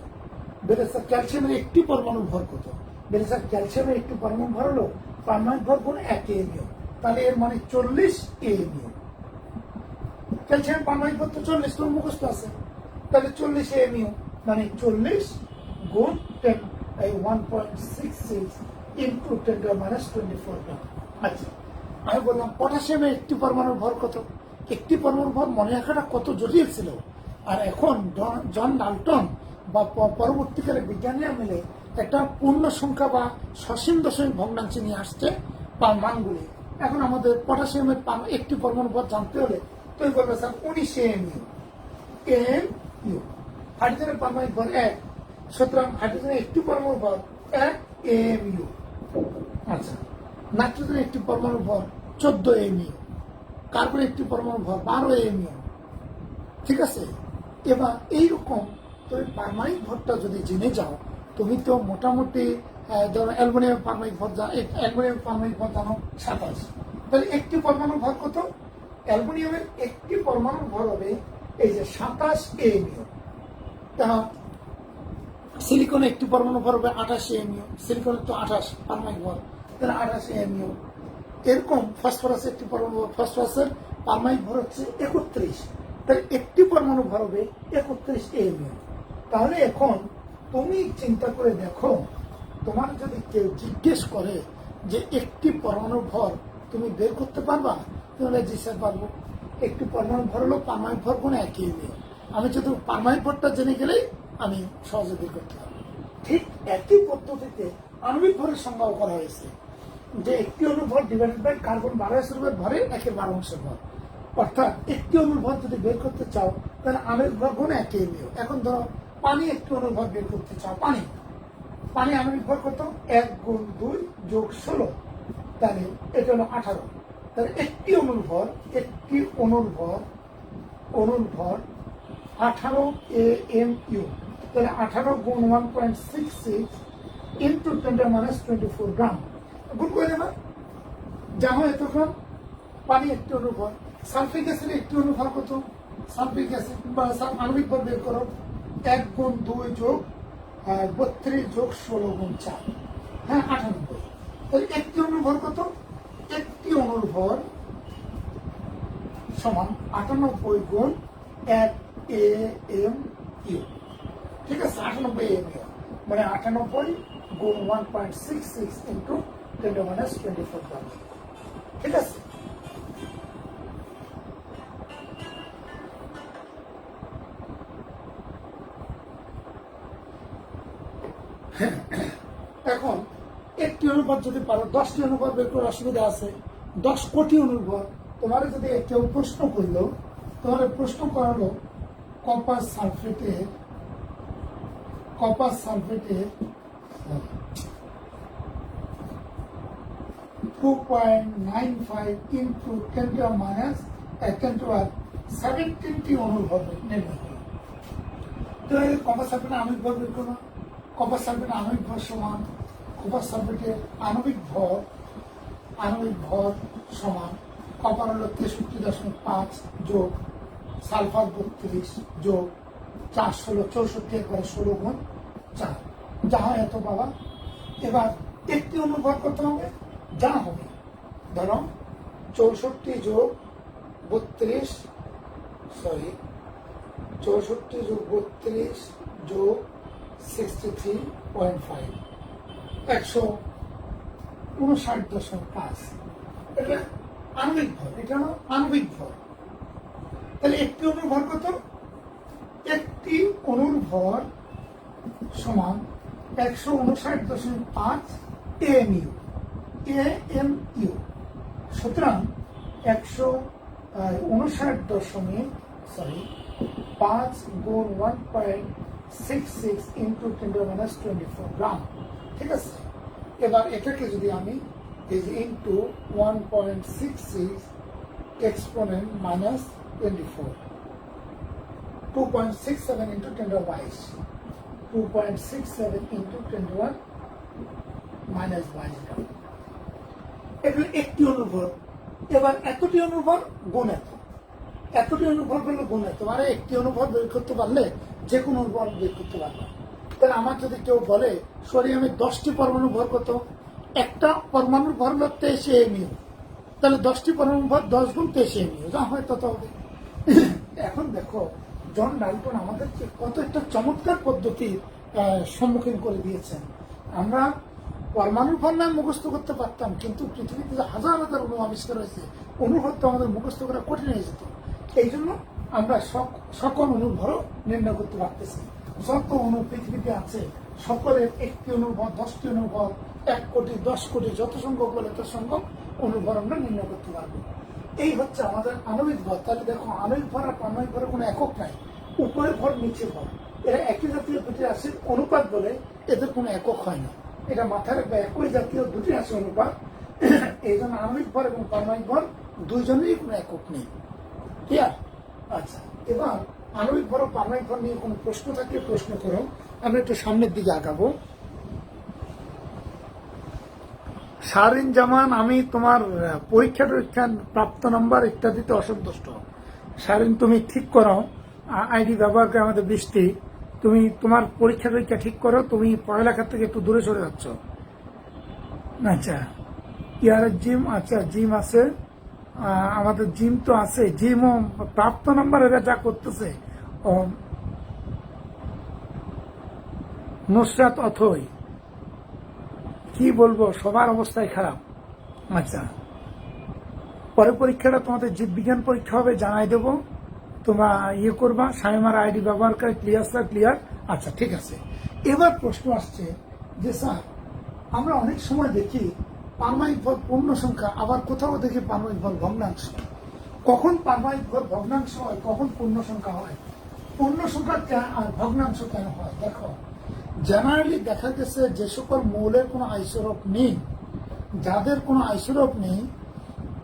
বলে স্যার ক্যালসিয়ামের একটি পরমাণু ভর কত, বলে স্যার ক্যালসিয়ামের একটি পরমাণু ভর হলো পারমাণবিক ভর গুণ 1 AMU। তাহলে এর মানে 40 AMU। ক্যালসিয়াম পারমাণবিক ভর তো 40, তোমার মুখস্থ আছে। তাহলে 40 AMU মানে 40 গুণ 1.66 ইন্টু 10⁻24 গ্রাম। আচ্ছা, আমি বললাম পটাশিয়ামের একটি পরমাণুর ভর কত, একটি পরমাণুর ভর মনে রাখাটা কত জটিল ছিল। আর এখন জন ডাল্টন বা পরবর্তীকালে বিজ্ঞানীরা মিলে একটা পূর্ণ সংখ্যা বা সসীম দশমিক ভগ্নাংশে নিয়ে আসছে মানগুলি। এখন আমাদের পটাশিয়ামের একটি পরমাণু ভর জানতে হলে তুই বলবে স্যার 19 AMU। হাইড্রোজেনের পারমাণবিক ভর 1, সুতরাং হাইড্রোজেনের একটি পরমাণু ভর 1 AMU। আচ্ছা, নাইট্রোজেনের একটি পরমাণু ভর 14 AMU, কার্বনের একটি পরমাণু ভর 12 AMU। ঠিক আছে, এবার এইরকম তুমি পারমাণবিক ভরটা যদি জেনে যাও, তুমি তো মোটামুটি ধরো অ্যালুমিনিয়াম পারমাণবিক ভর অ্যালুমিনিয়াম পারমাণবিক ভর জানো 27। তাহলে একটি পরমাণু ভর কত? অ্যালুমিনিয়ামের একটি পরমাণু ভর হবে এই যে 27 AMU। তা সিলিকনের একটি পরমাণু ভর হবে 28 AMU, সিলিকনের তো 28 পারমাণবিক ভর, তাহলে 28 AMU। এরকম ফসফরাসের একটি পরমাণু, ফসফরাসের পারমাণবিক ভর হচ্ছে 31, তাহলে একটি পরমাণু ভর হবে 31 AMU। তাহলে এখন তুমি চিন্তা করে দেখো, তোমার যদি কেউ জিজ্ঞেস করে যে একটি পরমাণু ভর তুমি বের করতে পারবা, তুমি বলে জি স্যার পারবো। একটি পরমাণু ভর হলো পারমাণবিক ভর কোনো 1 AMU। আমি যদি পারমাণবিক ভরটা জেনে গেলেই আমি সহজে বের করতে পারবো। ঠিক একই পদ্ধতিতে আণবিক ভরের সংজ্ঞাও করা হয়েছে যে একটি অণুর ভর ডিভাইডেড বাই কার্বন 12 ভরে 1/12 ভর। অর্থাৎ একটি অণুর ভর যদি বের করতে চাও তাহলে আণবিক ভর গুণ 1 AMU। এখন ধরো পানি একটি অণুর ভর বের করতে চাও, পানি আণবিক ভর কত? 1 গুণ 2 যোগ 16, তাহলে এটা হলো 18। তাহলে একটি অণুর ভর 18 AMU। তাহলে 18 গুণ 1.66 ইন্টু 10⁻24 গ্রাম। গুণ করে দেবা, যা হয় এতক্ষণ পানি একটি অণুর ভর। সালফিক অ্যাসিড একটি অণুর ভর কত? সালফিক অ্যাসিড বা আণবিক ভর বের করো, 1 গুণ 2 যোগ 32 যোগ 16 গুণ 4, হ্যাঁ 98। তাহলে একটি অণুর ভর কত? একটি অণুর ভর সমান 98 গুণ 1 AMU। ঠিক আছে, 98 AMU মানে 98 গুণ 1.66 ইন্টু 10⁻24 গ্রাম। ঠিক আছে, এখন একটি অনুপাত যদি পারো 10টি অনুপাত বের করার অসুবিধা আছে। 10 কোটি অনুভর তোমার যদি কেউ প্রশ্ন করলো, তোমার প্রশ্ন করালো কপার সালফেটের 2.95 ইন্টু 10⁻17টি অনুভর নির্ণয় করো। তো কপার সালফেটের আণবিক ভর বের করো। কপার সালফেটের আণবিক ভর সমান, কপার সালফেটের আণবিক ভর সমান, কপার হলো 63.5 যোগ সালফার 32 যোগ 4 16 64 একবারে 16 গুণ 4, যা হয় এত বাবা। এবার একটি অনুভর করতে হবে, যা হবে ধরো 64 যোগ 32 যোগ 63.5 159.5। এটা আণবিক ভর, এটা হলো আণবিক ভর। তাহলে একটি অণুর ভর কত? একটি অণুর ভর সমান 159.5 AMU। সুতরাং 159.5 গুণ 1.66 ইন্টু 10⁻24 গ্রাম। ঠিক আছে, এবার এটাকে যদি আমি এই যে ইন্টু 1.66 এক্সপোনেন্ট -24, 2.67 ইন্টু 10⁻22, 2.67 ইন্টু 10⁻22 গ্রাম। এগুলো একটি অনুভর। এবার এতটি অনুভর গুণ এতটি অনুভর করলে গুণ এত, মানে একটি অনুভর বের করতে পারলে যে কোনো অনুভর বের করতে পারবে। তাহলে আমার যদি কেউ বলে সোডিয়ামের 10টি পরমাণু ভর কত? একটা পরমাণুর ভর হলো 23 AMU, তাহলে 10টি পরমাণু ভর 10 গুণ 23 AMU, যা হয় তত হবে। এখন দেখো জন ডাল্টন আমাদেরকে কত একটা চমৎকার পদ্ধতির সম্মুখীন করে দিয়েছেন। আমরা পরমাণুর ভর না মুখস্থ করতে পারতাম, কিন্তু পৃথিবীতে যে হাজার হাজার অণু আবিষ্কার হয়েছে, অণুর ভর তো আমাদের মুখস্থ করা কঠিন হয়ে যেত। এই জন্য আমরা সকল অণুর ভরও নির্ণয় করতে পারতেছি। যত অণু পৃথিবীতে আছে সকলের একটি অণুর ভর 10টি অণুর ভর 1 কোটি 10 কোটি যত সংখ্যক বলে তত সংখ্যক অণুর ভর আমরা নির্ণয় করতে পারবো। এই হচ্ছে আমাদের আণবিক ভর। তাহলে দেখো, আণবিক ভর আর পারমাণবিক ভরের কোনো একক নাই, উপরে ভর নিচে ভর, এরা একই জাতীয় দুটি রাশির অনুপাত বলে এদের কোনো একক হয় না। এটা মাথায় রাখবে, একই জাতীয় দুটি রাশি অনুপাত, এই জন্য আণবিক ভর এবং পারমাণবিক ভর দুইজনেরই কোনো একক নেই। ক্লিয়ার? আচ্ছা, এবার আণবিক ভর ও পারমাণবিক ভর নিয়ে কোনো প্রশ্ন থাকলে প্রশ্ন করো, আমরা একটু সামনের দিকে আগাবো। শারিন জামান, আমি তোমার পরীক্ষা প্রাপ্ত নাম্বার ইত্যাদিতে অসন্তুষ্ট। শারিন, তুমি ঠিক করো, আইডি ব্যবহার করে আমাদের বৃষ্টি, তুমি তোমার পরীক্ষা ঠিক করো, তুমি পড়ালেখার থেকে একটু দূরে সরে যাচ্ছ। আচ্ছা, ইয়ারের জিম, আচ্ছা জিম আছে, আমাদের জিম তো আছে, জিমও প্রাপ্ত নাম্বার এরা যা করতেছে। নুসরাত অথই, কি বলবো, সবার অবস্থায় খারাপ। আচ্ছা, পরে পরীক্ষাটা তোমাদের জীববিজ্ঞান পরীক্ষা হবে, জানাই দেবো, তোমরা করবা। শামিমার আইডি ব্যবহার করে ক্লিয়ার। আচ্ছা, ঠিক আছে। এবার প্রশ্ন আসছে যে স্যার, আমরা অনেক সময় দেখি পারমাণবিক ভর পূর্ণ সংখ্যা, আবার কোথাও দেখি পারমাণবিক ভর ভগ্নাংশ। কখন পারমাণবিক ভর ভগ্নাংশ হয়, কখন পূর্ণ সংখ্যা হয়? পূর্ণ সংখ্যা আর ভগ্নাংশ কেন হয়? দেখো, জেনারেলি দেখা গেছে যে সকল মৌলের কোনো আইসোটোপ নেই, যাদের কোনো আইসোটোপ নেই,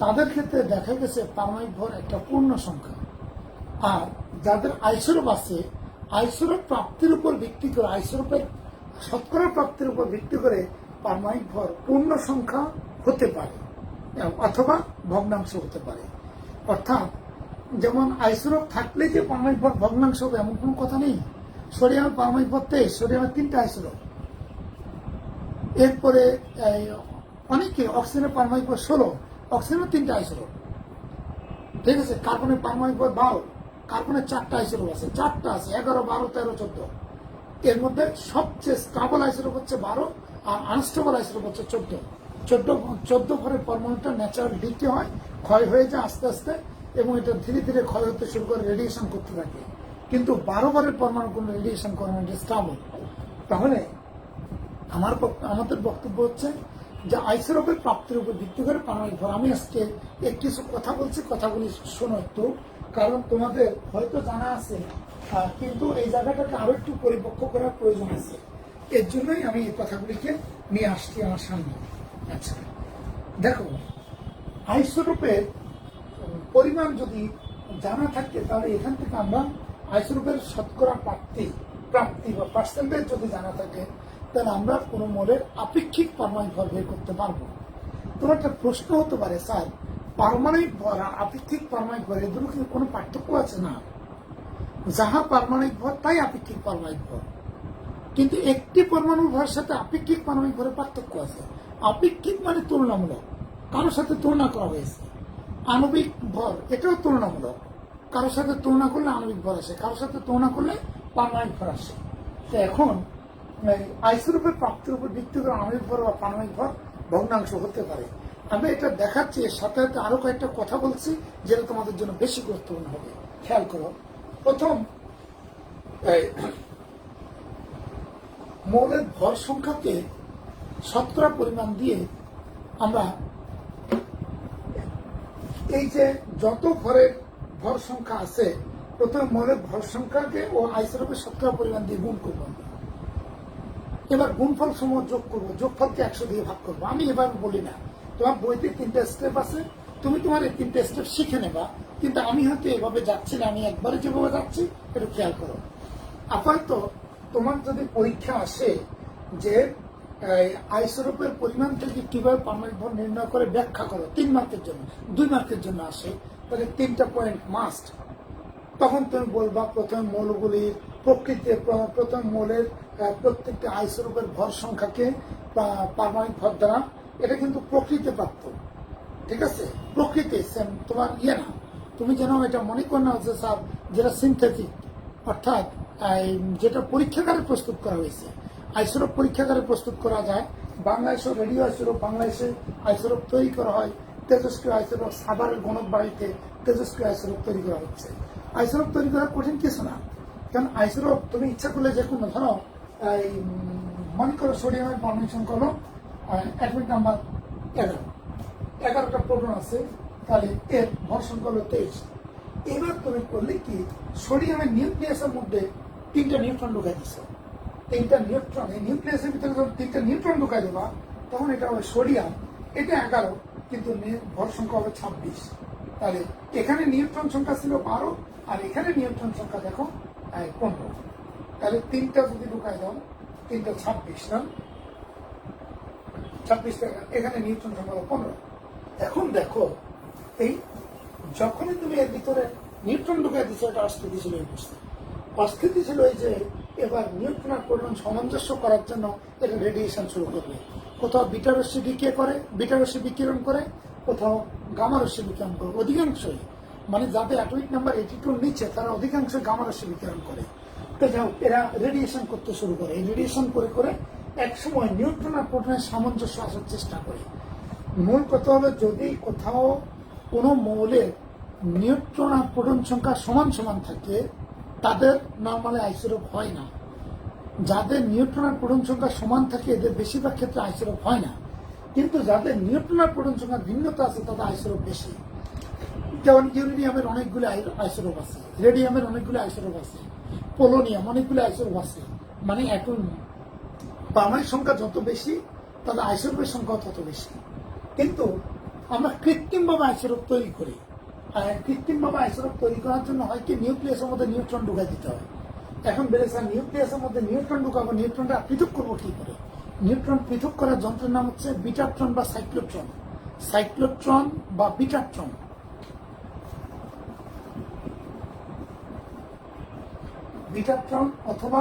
তাদের ক্ষেত্রে দেখা গেছে পারমাণবিক ভর একটা পূর্ণ সংখ্যা। আর যাদের আইসোটোপ আছে, আইসোটোপ প্রাপ্তির উপর ভিত্তি করে, আইসোটোপের শতকরা প্রাপ্তির উপর ভিত্তি করে পারমাণবিক ভর পূর্ণ সংখ্যা হতে পারে অথবা ভগ্নাংশ হতে পারে। অর্থাৎ যেমন আইসোটোপ থাকলে যে পারমাণবিক ভর ভগ্নাংশ হবে এমন কোনো কথা নেই। সোডিয়ামের পারমাণবিক ভর 23, সোডিয়ামের 3টা আইসোটোপ। এরপরে অনেকে অক্সিজেনের পারমাণবিক ভর 16, অক্সিজেনের 3টা আইসোটোপ। ঠিক আছে, কার্বনের পারমাণবিক ভর 12, কার্বনের 4টা আইসোটোপ আছে, 4টা আছে, 11, 12, 13, 14। এর মধ্যে সবচেয়ে স্টেবল আইসোটোপ হচ্ছে 12, আর আনস্টেবল আইসোটোপ হচ্ছে 14 ভরের পরমাণুটা ন্যাচারাল ডিকে হয়, ক্ষয় হয়ে যায় আস্তে আস্তে, এবং এটা ধীরে ধীরে ক্ষয় হতে শুরু করে, রেডিয়েশন করতে থাকে। কিন্তু 12 ভরের পরমাণু কোনো রেডিয়েশন করে না, স্টেবল। তাহলে আমাদের বক্তব্য হচ্ছে যে আইসোটোপের প্রাপ্তির উপর ভিত্তি করে পারমাণবিক ভর। আমি আজকে কিছু কথা বলছি, কথাগুলি শোনো একটু, কারণ তোমাদের হয়তো জানা আছে, কিন্তু এই জায়গাটাকে আরো একটু পরিপক্ক করার প্রয়োজন আছে। এর জন্যই আমি এই কথাগুলিকে নিয়ে আসছি আমার সামনে। আচ্ছা, দেখো, আইসোটোপের পরিমাণ যদি জানা থাকে, তাহলে এখান থেকে আমরা আইসোটোপের শতকরা প্রাপ্তি বা পার্সেন্টেজ যদি জানা থাকে, তাহলে আমরা কোনো মোলের আপেক্ষিক পারমাণবিক ভর বের করতে পারবো। তোমার একটা প্রশ্ন হতে পারে, স্যার, পারমাণবিক ভর আর আপেক্ষিক পারমাণবিক ভর এর কি কোনো পার্থক্য আছে? না, যাহা পারমাণবিক ভর তাই আপেক্ষিক পারমাণবিক ভর। কিন্তু একটি পরমাণুর ভরের সাথে আপেক্ষিক পারমাণবিক ভরের পার্থক্য আছে। আপেক্ষিক মানে তুলনামূলক, কারোর সাথে তুলনা করা হয়েছে। আণবিক ভর এটাও তুলনামূলক, কারোর সাথে তুলনা করলে আণবিক ভর আসে, কারোর সাথে তুলনা করলে পারমাণবিক ভর আসে। তো এখন আইসোটোপের প্রাপ্তির উপর ভিত্তি করে আণবিক ভর বা পারমাণবিক ভর ভগ্নাংশ হতে পারে। আমি এটা দেখাচ্ছি, এর সাথে সাথে আরো কয়েকটা কথা বলছি যেটা তোমাদের জন্য বেশি গুরুত্বপূর্ণ হবে। খেয়াল করো, প্রথম, মৌলের ভর সংখ্যাকে শতকরা পরিমাণ দিয়ে আমরা এই যে যত ভর সংখ্যা আছে, প্রথমে মৌলের ভর সংখ্যাকে ও আইসোটোপের শতকরা পরিমাণ দিয়ে গুণ করবো। এবার গুণফল সমূহ যোগ করবো, যোগফলকে 100 দিয়ে ভাগ করবো। আমি এভাবে বলি না, তোমার বইতে 3টা স্টেপ আছে, তুমি তোমার এই 3টা স্টেপ শিখে নেবা, কিন্তু আমি হয়তো এভাবে যাচ্ছি না, আমি একবারে যেভাবে যাচ্ছি একটু খেয়াল করো। আপাতত তোমার যদি পরীক্ষা আসে যে আইসোটোপের পরিমাণ থেকে কিভাবে পারমাণবিক ভর নির্ণয় করে ব্যাখ্যা করো, 3 মার্কের জন্য, 2 মার্কের জন্য আসে, তাহলে 3টা পয়েন্ট মাস্ট। তখন তুমি বলবা প্রথম মৌলগুলির প্রকৃতি, প্রথম মৌলের প্রত্যেকটা আইসোটোপের ভর সংখ্যাকে পারমাণবিক ভর দ্বারা, এটা কিন্তু প্রকৃতি প্রাপ্ত। ঠিক আছে, প্রকৃতি তোমার না, তুমি যেন এটা মনে কর না হচ্ছে স্যার যেটা সিনথেটিক, অর্থাৎ যেটা পরীক্ষাগারে প্রস্তুত করা হয়েছে। আইসোটোপ পরীক্ষাগারে প্রস্তুত করা যায়, বাংলাদেশেও রেডিও আইসোটোপ, বাংলাদেশে আইসোটোপ তৈরি করা হয়, তেজস্ক্রিয় আইসোটোপ, সাভারের গণক বাড়িতে তেজস্ক্রিয় আইসোটোপ তৈরি করা হচ্ছে। আইসোটোপ তৈরি করা কঠিন কিছু না, কারণ আইসোটোপ তুমি ইচ্ছা করলে যে কোনো ধরো এই মনে করো সোডিয়ামের পারমিশন করো অ্যাটমিক নাম্বার 11টা প্রোটন আছে, তাহলে এর ভর সংখ্যা হলো 23। এবার তুমি করলে কি সোডিয়ামের নিউক্লিয়াসের মধ্যে 3টা নিউট্রন ঢুকাই দিচ্ছ, 3টা নিউট্রন, এই নিউক্লিয়াসের ভিতরে যখন 3টা নিউট্রন ঢুকাই দেবা তখন এটা হবে সোডিয়াম, এটা 11 কিন্তু ভর সংখ্যা হবে 26। তাহলে এখানে নিউট্রন সংখ্যা ছিল 12 আর এখানে নিউট্রন সংখ্যা দেখো 15। তাহলে 3টা যদি ঢুকাই দাও 3টা 26 না, 26 এখানে নিউট্রন সংখ্যা হলো 15। এখন দেখো এই যখনই তুমি এর ভিতরে নিউট্রন ঢুকাই দিচ্ছ এটা অস্থিতিশীল হয়ে পড়ছে। অস্থিতিশীল হয়ে যে এবার নিউট্রন আর প্রোটন সামঞ্জস্য করার জন্য এটা রেডিয়েশন শুরু করবে। কোথাও বিটা রশ্মি বিক্রিয়া করে, বিটা রশ্মি বিকিরণ করে, কোথাও গামা রশ্মি বিকিরণ করে। অধিকাংশই মানে যাদের অ্যাটমিক নাম্বার 82 নিচে তারা অধিকাংশ গামা রশ্মি বিকিরণ করে। তো যাও এরা রেডিয়েশন করতে শুরু করে, এই রেডিয়েশন করে করে একসময় নিউট্রন আর প্রোটনের সামঞ্জস্য আসার চেষ্টা করে। মূল কথা হলো যদি কোথাও কোনো মৌলের নিউট্রন আর প্রোটন সংখ্যা সমান সমান থাকে তাদের নর্মালি আইসোটোপ হয় না। যাদের নিউট্রন আর প্রোটন সংখ্যা সমান থাকে এদের বেশিরভাগ ক্ষেত্রে আইসোটোপ হয় না, কিন্তু যাদের নিউট্রন আর প্রোটন সংখ্যা ভিন্নতা আছে তাদের আইসোটোপ বেশি। যেমন ইউরেনিয়ামের অনেকগুলো আইসোটোপ আছে, রেডিয়ামের অনেকগুলো আইসোটোপ আছে, পোলোনিয়াম অনেকগুলো আইসোটোপ আছে। মানে এখন পারমাণবিক সংখ্যা যত বেশি তাদের আইসোটোপের সংখ্যা তত বেশি। কিন্তু আমরা কৃত্রিমভাবে আইসোটোপ তৈরি করি, আর কৃত্রিমভাবে আইসোটোপ তৈরি করার জন্য হয় কি নিউক্লিয়াসের মধ্যে নিউট্রন ঢুকাই দিতে হয়। এখন বেড়েছে নিউক্লিয়াসের মধ্যে নিউট্রন ঢুকাবো, নিউট্রনটা পৃথক করবো কি করে? নিউট্রন পৃথক করার যন্ত্রের নাম হচ্ছে বিটাট্রন বা সাইক্লোট্রন, সাইক্লোট্রন বা বিটাট্রন। বিটাট্রন অথবা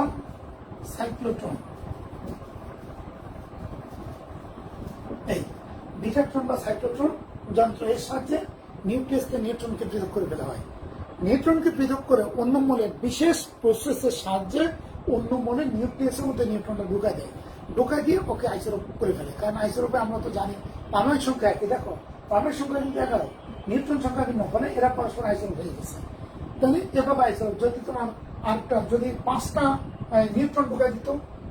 সাইক্লোট্রন, এই বিটাট্রন বা সাইক্লোট্রন যন্ত্র এর সাহায্যে নিউক্লিয়াসকে নিউট্রনকে পৃথক করে ফেলা হয়। নিউট্রনকে পৃথক করে অন্য মৌলের বিশেষ প্রসেসের সাহায্যে অন্য মৌলের নিউক্লিয়াসের মধ্যে নিউট্রনটা ঢুকাই দেয়, ঢুকাই দিয়ে ওকে আইসোটোপ করে ফেলে। কারণ আইসোটোপে আমরা তো জানি পারমাণবিক সংখ্যা একই, দেখো পারমাণবিক সংখ্যা কিন্তু 11, নিউট্রন সংখ্যা ভিন্ন, ফলে এরা পরস্পর আইসোটোপ হয়ে গেছে। তাহলে এভাবে আইসোটোপ যদি তোমার আরেকটা যদি 5টা নিউট্রন ঢুকাই দিত,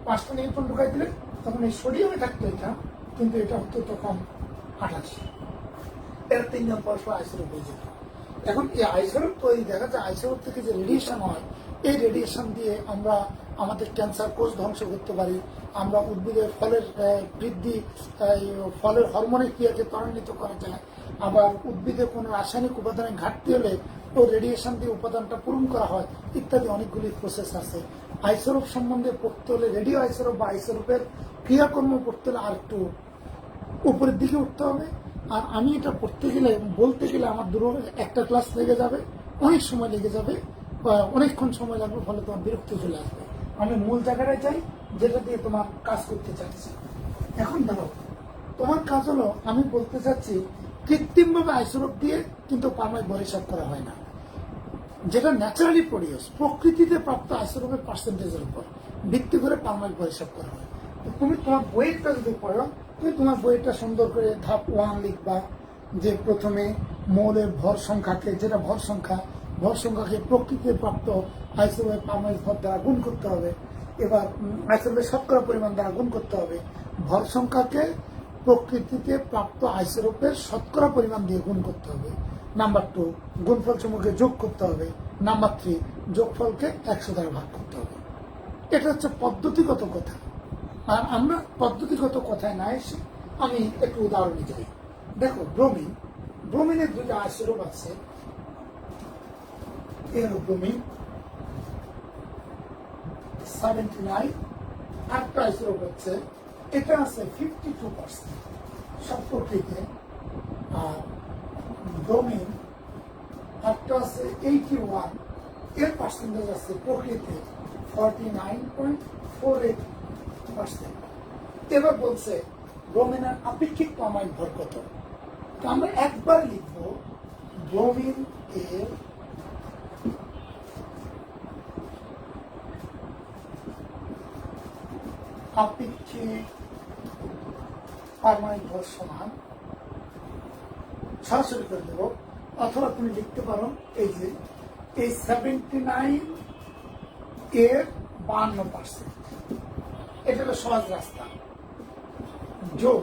5টা নিউট্রন ঢুকাই দিলে তখন এই সোডিয়ামে থাকতো এটা, কিন্তু এটা হতো তখন 28। এর 3 জন পরস্পর আইসোটোপ হয়ে যেত। এখন এই আইসোটোপ তৈরি দেখা যায় আইসোটোপ থেকে যে রেডিয়েশন হয় এই রেডিয়েশন দিয়ে আমরা আমাদের ক্যান্সার কোষ ধ্বংস করতে পারি, আমরা উদ্ভিদের ফলের বৃদ্ধি, ফলের হরমোনের ক্রিয়াকে ত্বরান্বিত করা যায়, আবার উদ্ভিদের কোনো রাসায়নিক উপাদানের ঘাটতি হলে ও রেডিয়েশন দিয়ে উপাদানটা পূরণ করা হয়, ইত্যাদি অনেকগুলি প্রসেস আছে। আইসোটোপ সম্বন্ধে পড়তে হলে রেডিও আইসোটোপ বা আইসোটোপের ক্রিয়াকর্ম পড়তে হলে আর একটু উপরের দিকে উঠতে হবে। আর আমি এটা পড়তে গেলে বলতে গেলে আমার দূর একটা ক্লাস লেগে যাবে, অনেক সময় লেগে যাবে, অনেকক্ষণ সময় লাগবে, ফলে তোমার বিরক্তি চলে আসবে। আমি মূল জায়গাটায় চাই যেটা দিয়ে তোমার কাজ করতে চাচ্ছি। এখন ধরো তোমার কাজ হলো, আমি বলতে চাচ্ছি কৃত্রিমভাবে আইসোটোপ দিয়ে কিন্তু পারমাণবিক ভর হিসাব করা হয় না। যেটা ন্যাচারালি প্রডিউস, প্রকৃতিতে প্রাপ্ত আইসোটোপের পার্সেন্টেজের উপর ভিত্তি করে পারমাণবিক ভর হিসাব করা হয়। তুমি তোমার বইটা যদি পড়ো, তুমি তোমার বইটা সুন্দর করে ধাপ 1 লিখবা, যে প্রথমে মৌলের ভর সংখ্যাকে, যেটা ভর সংখ্যাকে প্রকৃতিতে প্রাপ্ত আইসোটোপের পারমাণবিক ভর দ্বারা গুণ করতে হবে। এবার আইসোটোপের শতকরা পরিমাণ দ্বারা গুণ করতে হবে। ভর সংখ্যাকে প্রকৃতিতে প্রাপ্ত আইসোটোপের শতকরা পরিমাণ দিয়ে গুণ করতে হবে। নাম্বার 2, গুণফল সমূহকে যোগ করতে হবে। নাম্বার 3, যোগফলকে 100 দ্বারা ভাগ করতে হবে। এটা হচ্ছে পদ্ধতিগত কথা। আর আমরা পদ্ধতিগত কথায় না এসে আমি একটু উদাহরণে যাই। দেখো ব্রোমিনের 2টা আইসোটোপ আছে, এর ব্রোমিন 79, আরেকটা আইসোটোপ হচ্ছে এটা আছে 52% সব প্রকৃতিতে, আর ব্রোমিন একটা আছে 81, এর পার্সেন্টেজ আছে প্রকৃতিতে 49.48%। এবার বলছে ব্রোমিনের আপেক্ষিক পারমাণবিক ভর কত। তো আমরা একবার লিখব ব্রোমিন এর আপেক্ষিক পারমাণবিক ভর সমান, সরাসরি করে দেব, অথবা তুমি লিখতে পারো এই যে এই 79 এর 52%, এটা হলো সহজ রাস্তা, যোগ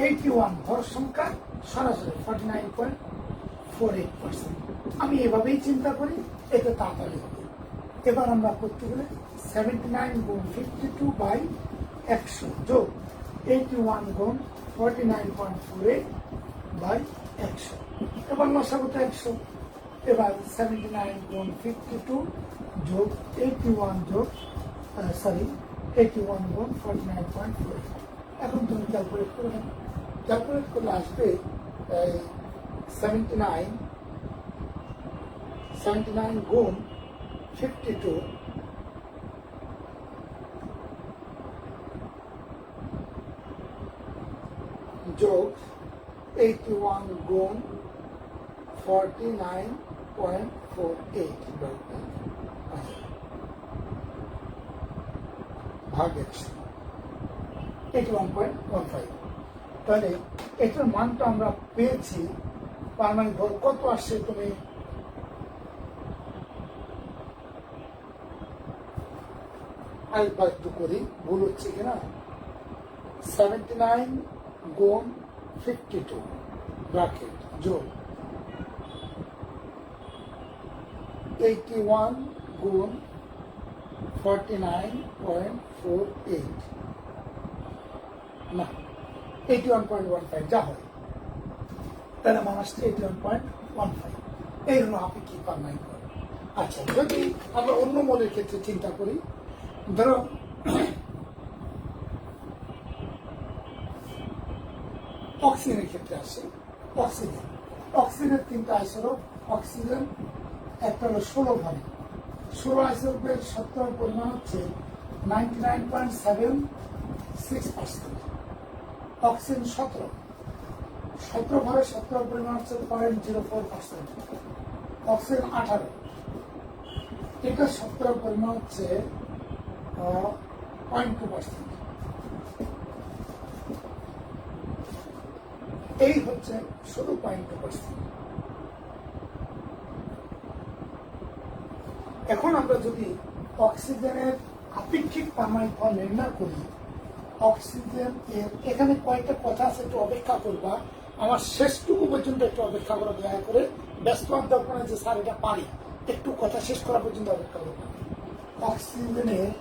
81 ভর সংখ্যা সরাসরি 49.48%। আমি এভাবেই চিন্তা করি, এটা তাড়াতাড়ি হবে। এবার আমরা করতে গেলে 79 গুণ 52 বাই 100 যোগ 81 গুণ 49.48 বাই 100। এবার লসাগুটা 100। এবার 79 গুণ 52 যোগ 81 যোগ 81 গুণ 49.48। এখন তুমি ক্যালকুলেট করে নাও, ক্যালকুলেট করলে আসবে 79 গুণ 52 যোগ 81 গুণ 49.48 ভাগ 100, 81.15। তাহলে এটার মানটা আমরা পেয়েছি। পারমাণবিক ভর কত আসছে তুমি আরেকবার একটু করি, ভুল হচ্ছে কিনা। 79 গুণ 52 ব্র্যাকেট যোগ 81 গুণ 49.48 না 81.15 যা হয়, তাহলে মান আসছে 81.15। এই হলো আপেক্ষিক পারমাণবিক ভর। আচ্ছা, যদি আমরা অন্য মৌলের ক্ষেত্রে চিন্তা করি, ধরো অক্সিজেনের ক্ষেত্রে আসে। অক্সিজেনের 3টা আইসোটোপ, অক্সিজেন একটা হলো 16 ঘন, 16 আইসোটোপের শতকরা পরিমাণ হচ্ছে 99.76%। অক্সিজেন 17 ঘরের শতকরা পরিমাণ হচ্ছে 0.04%। অক্সিজেন 18, এটার শতকরা পরিমাণ হচ্ছে 0.2%। এই হচ্ছে শুধু 0.2%। এখন আমরা যদি অক্সিজেনের আপেক্ষিক পারমাণবিক ভর নির্ণয় করি, অক্সিজেন এর এখানে কয়েকটা কথা আছে, একটু অপেক্ষা করবা, আমার শেষটুকু পর্যন্ত একটু অপেক্ষা করা, দয়া করে। ব্যস্ত হওয়ার দরকার নেই যে স্যার এটা পারি, একটু কথা শেষ করা পর্যন্ত অপেক্ষা করবা। অক্সিজেনের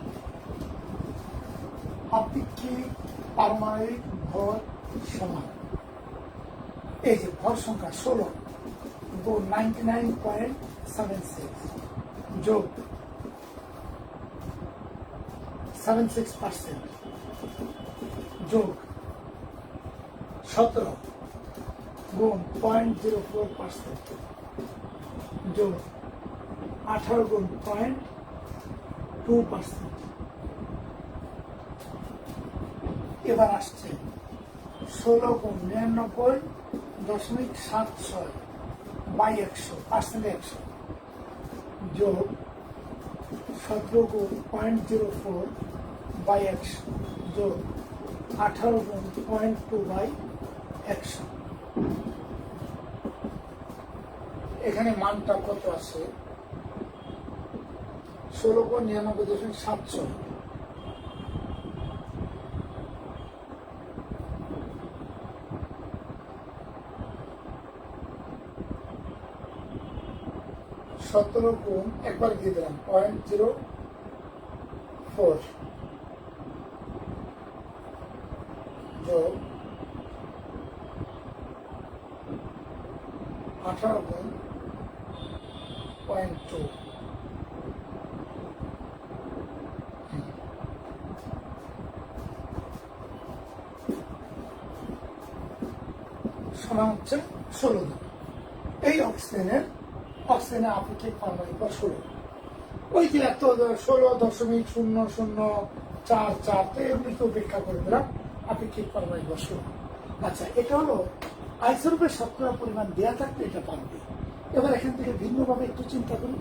আপেক্ষিক পারমাণবিক ভর সমান, এই যে ভর সংখ্যা 16 গুণ 99.76 যোগ 76% যোগ 17 গুণ 0.04% যোগ 18 গুণ 0.2%। এবার আসছে 16 গুণ 99.76 বাই 100% যোগ 17 গুণ 0.04 বাই 100 যোগ 18 গুণ 0.2 বাই 100। এখানে মানটা কত আছে? 16 গুণ 99.76 17 গুণ একবার দিয়ে দিলাম 0.04 যোগ 18 গুণ 0.2 সমান হচ্ছে 16 দিন। এই অক্সিজেনের আপেক্ষিক পারমাণবিক ভর 16। ওই যে এত 16.0044 এগুলিকে উপেক্ষা করে দিলাম, আপেক্ষিক পারমাণবিক ভর 16। আচ্ছা, এটা হলো আইসোটোপের শতকরা পরিমাণ দেওয়া থাকলে এটা পারবে। এবার এখান থেকে ভিন্নভাবে একটু চিন্তা করি।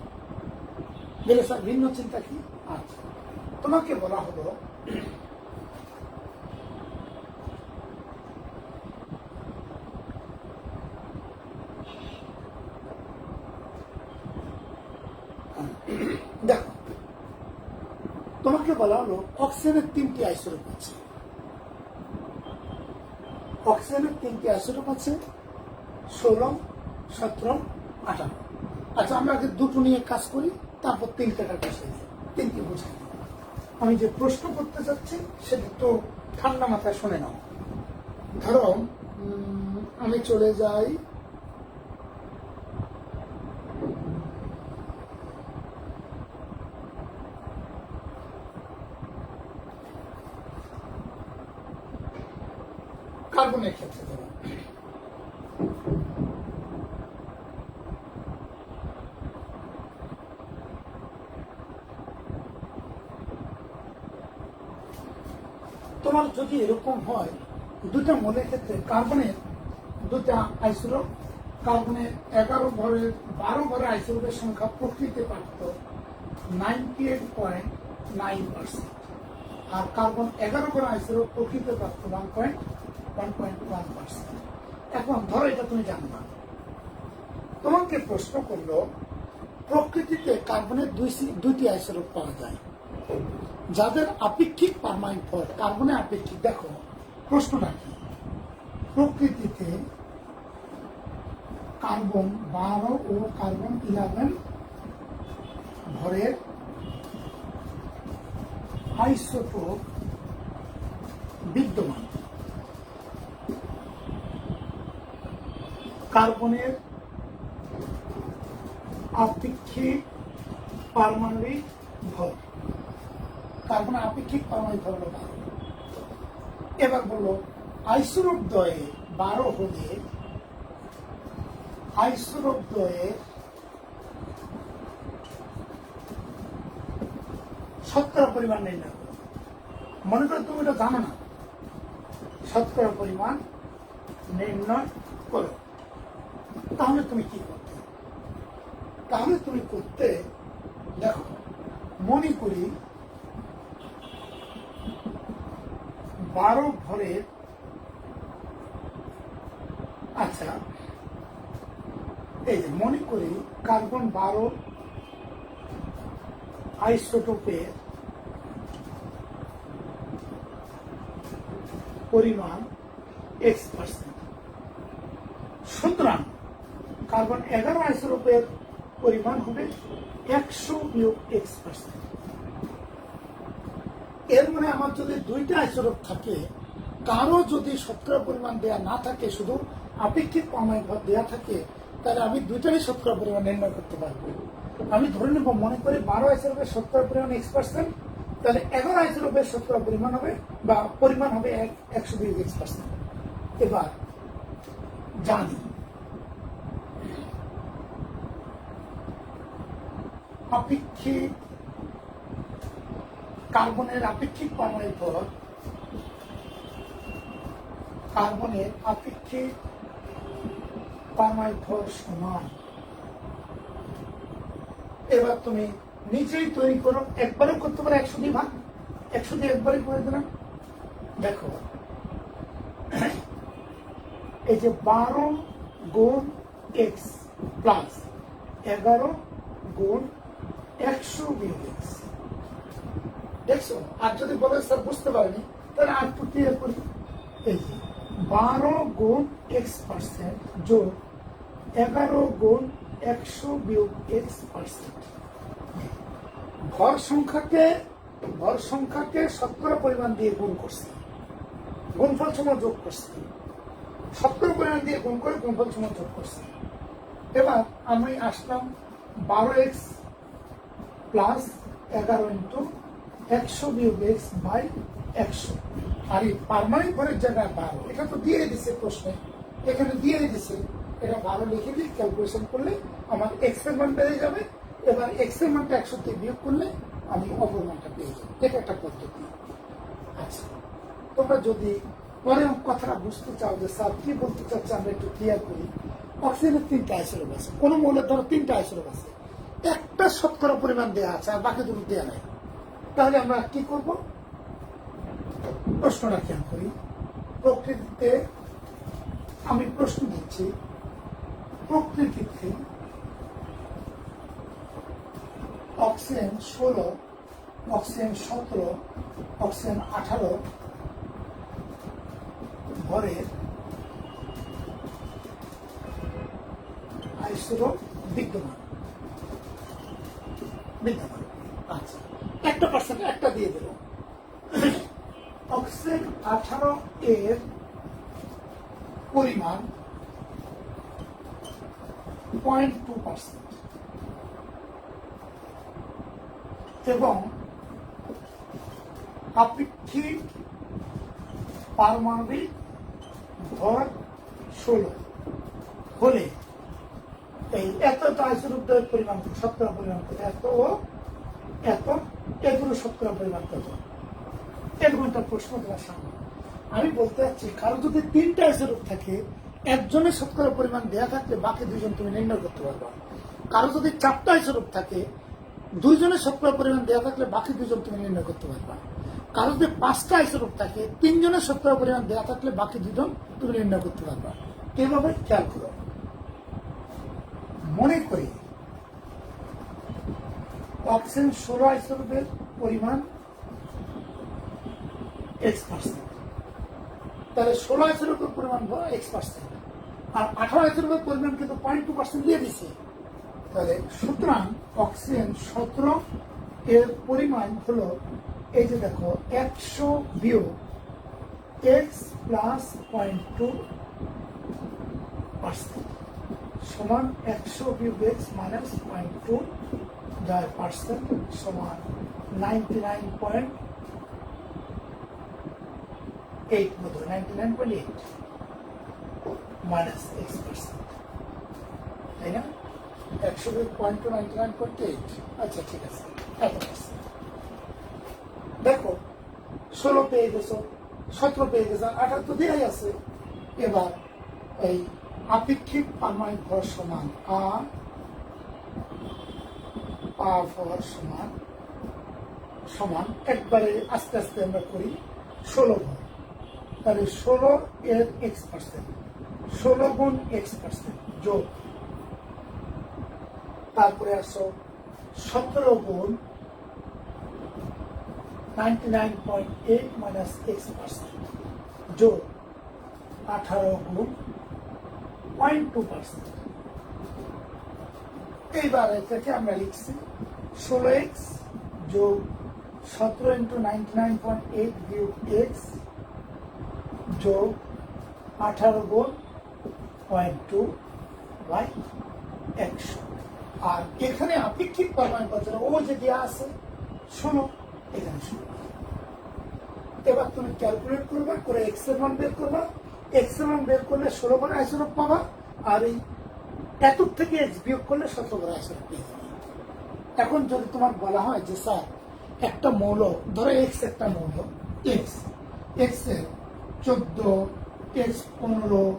বলে স্যার ভিন্ন চিন্তা কি? আচ্ছা, তোমাকে বলা হলো বলা হলো অক্সিজেনের 3টি আইসোটোপ আছে। অক্সিজেনের 3টি আইসোটোপ আছে, 16, 17, 18। আচ্ছা, আমরা আগে দুটো নিয়ে কাজ করি, তারপর 3টা বসে দিই, 3টি বোঝাই। আমি যে প্রশ্ন করতে যাচ্ছি সেটা তো ঠান্ডা মাথায় শুনে নাও। ধরো আমি চলে যাই কার্বনের ক্ষেত্রে। ধরো তোমার যদি এরকম হয়, দুটা মৌলের ক্ষেত্রে কার্বনের দুটা আইসোটোপ, কার্বনের 11 ভরের 12 ভরের আইসোটোপের সংখ্যা প্রকৃতিতে প্রাপ্ত 98.9%, আর কার্বন 11 ভরের আইসোটোপ প্রকৃতিতে প্রাপ্ত 1.1%। এখন ধরো এটা তুমি জানবা, তোমাকে প্রশ্ন করলো প্রকৃতিতে কার্বনের দুইটি আইসোটোপ পাওয়া যায় যাদের আপেক্ষিক পারমাণবিক ভর কার্বনের আপেক্ষিক। দেখো প্রশ্নটা কি, প্রকৃতিতে কার্বন 12 ও কার্বন 11 ভরের আইসোটোপ বিদ্যমান। কার্বনের আপেক্ষিক পারমাণবিক ভর, কার্বনের আপেক্ষিক পারমাণবিক ভর হলো 12। এবার বললো আইসোটোপ দ্বয়ে 12 হলে আইসোটোপ দ্বয়ে শতকরা পরিমাণ নির্ণয় করো। মনে করো তুমি এটা জানো না, শতকরা পরিমাণ নির্ণয় করো। তাহলে তুমি কি করতে? তাহলে তুমি করতে, দেখো মনে করি 12 ভরের, আচ্ছা এই যে মনে করি কার্বন 12 আইসোটোপের পরিমাণ X%, সুতরাং কার্বন 11 আইসোটোপের পরিমাণ হবে 100 বিয়োগ X%। এর মানে আমার যদি দুইটা আইসোটোপ থাকে, কারো যদি শতকরা পরিমাণ দেয়া না থাকে, শুধু আপেক্ষিক পারমাণবিক ভর দেয়া থাকে, তাহলে আমি দুইটারই শতকরা পরিমাণ নির্ণয় করতে পারবো। আমি ধরে নেব, মনে করি 12 আইসোটোপের শতকরা পরিমাণ X%, তাহলে 11 আইসোটোপের শতকরা পরিমাণ হবে বা পরিমাণ হবে 100 বিয়োগ X%। এবার জানি আপেক্ষিক কার্বনের আপেক্ষিক পারমাণবিক ভর, কার্বনের আপেক্ষিক পারমাণবিক ভর সমান। এবার তুমি নিজেই তৈরি করো, একবারও করতে পারো 100 দিয়ে ভাগ, 100 দিয়ে একবারই করে দিলাম। দেখো এই যে 12 গুণ x প্লাস 11 গুণ 100 বিয়োগ x, দেখছো? আর যদি বলে স্যার বুঝতে পারেনি, তাহলে আর একটু ক্লিয়ার করি। এই যে 12 গুণ x% যোগ 11 গুণ 100 বিয়োগ x%। ভর সংখ্যাকে শতকরা পরিমাণ দিয়ে গুণ করছি, গুণফল সমান যোগ করছি, শতকরা পরিমাণ দিয়ে গুণ করে গুণফল সমান যোগ করছি। এবার আমি আসলাম 12x প্লাস 11 ইন্টু 100 বিয়োগ x বাই 100। আর এই পারমাণবিক ভরের জায়গায় 12, এটা তো দিয়ে দিছে প্রশ্নে, এখানে দিয়ে দিছে, এটা 12 লিখে দিয়ে ক্যালকুলেশন করলে আমার x এর মান বেড়ে যাবে। এবার x এর মানটা 100 দিয়ে বিয়োগ করলে আমি অপর মানটা পেয়ে যাবো। এটা একটা পদ্ধতি। আচ্ছা, তোমরা যদি পরে কথাটা বুঝতে চাও যে স্যার কি বলতে চাচ্ছে, আমরা একটু ক্লিয়ার করি। অক্সিজেনের 3টা আইসোটোপ আছে, কোন মৌলের ধরো 3টা আইসোটোপ আছে, একটা শতকরা পরিমাণ দেওয়া আছে আর বাকি দুটো দেওয়া নেই, তাহলে আমরা কি করব? প্রশ্নটা খেয়াল করি। প্রকৃতিতে, আমি প্রশ্ন দিচ্ছি, প্রকৃতিতে অক্সিজেন 16 অক্সিজেন 17, অক্সিজেন 18 ভরের আইসোটোপ বিদ্যমান। আচ্ছা, 1% একটা দিয়ে দিল। অক্সিজেন 18 এর পরিমাণ 0.2% এবং আপেক্ষিক পারমাণবিক ভর 16 হলে এই এতটা আইসোটোপের পরিমাণ শতকরা পরিমাণ কত, এত ও এত, এগুলো শতকরা পরিমাণ কত, এরকম একটা প্রশ্ন তোমার সামনে। আমি বলতে চাচ্ছি, কারো যদি 3টা আইসোটোপ থাকে, একজনের শতকরা পরিমাণ দেওয়া থাকলে বাকি 2জন তুমি নির্ণয় করতে পারবা। কারো যদি 4টা আইসোটোপ থাকে, 2জনের শতকরা পরিমাণ দেওয়া থাকলে বাকি 2জন তুমি নির্ণয় করতে পারবা। কারো যদি 5টা আইসোটোপ থাকে, 3জনের শতকরা পরিমাণ দেওয়া থাকলে বাকি 2জন তুমি নির্ণয় করতে পারবা। এভাবে খেয়াল করো। মনে করি অক্সিজেন 16 আইসোটোপের পরিমাণ X%, তাহলে 16 আইসোটোপের পরিমাণ X%, আর 18 আইসোটোপের পরিমাণ কিন্তু 0.2% দিয়ে দিছে। তাহলে সুতরাং অক্সিজেন 17 এর পরিমাণ হলো, এই যে দেখো, 100 বিয়োগ X প্লাস 0.2% সমান 100 বিয়োগ X মাইনাস 0.2% সমান 99.8 মতো, 99.8 মাইনাস X%, তাই না? 100 বিয়োগ 0.2 আচ্ছা ঠিক আছে, এত পার্সেন্ট। দেখো 16 পেয়ে গেছো, 17 পেয়ে গেছো, 18 তো দেওয়াই আছে। এবার এই আপেক্ষিক পারমাণবিক ভর সমান ভর সমান একবারে আস্তে আস্তে আমরা করি 16 ভর। তাহলে 16 এর X%, 16 গুণ X% যোগ, তারপরে আসো 17 গুণ 99.8 মাইনাস X% যোগ 18 গুণ 0.2%। এইবার এটাকে আমরা লিখছি 16X যোগ 17 ইন্টু 99.8 বিয়োগ X যোগ 18 গুণ 0.2 বাই 100। আর এখানে আপেক্ষিক পারমাণবিক ভর ও যে দেওয়া আছে 16, এখানে 16। এবার তুমি ক্যালকুলেট করবে, করে X এর মান বের করবা। X এর মান বের করলে 16 করে আইসোটোপ পাবা, আর এই এতর থেকে X বিয়োগ করলে 17 করে আইসোটোপ পেয়ে যাবে। এখন যদি তোমার বলা হয় যে স্যার একটা মৌল, ধরো X একটা মৌল, X এর 14, X 15,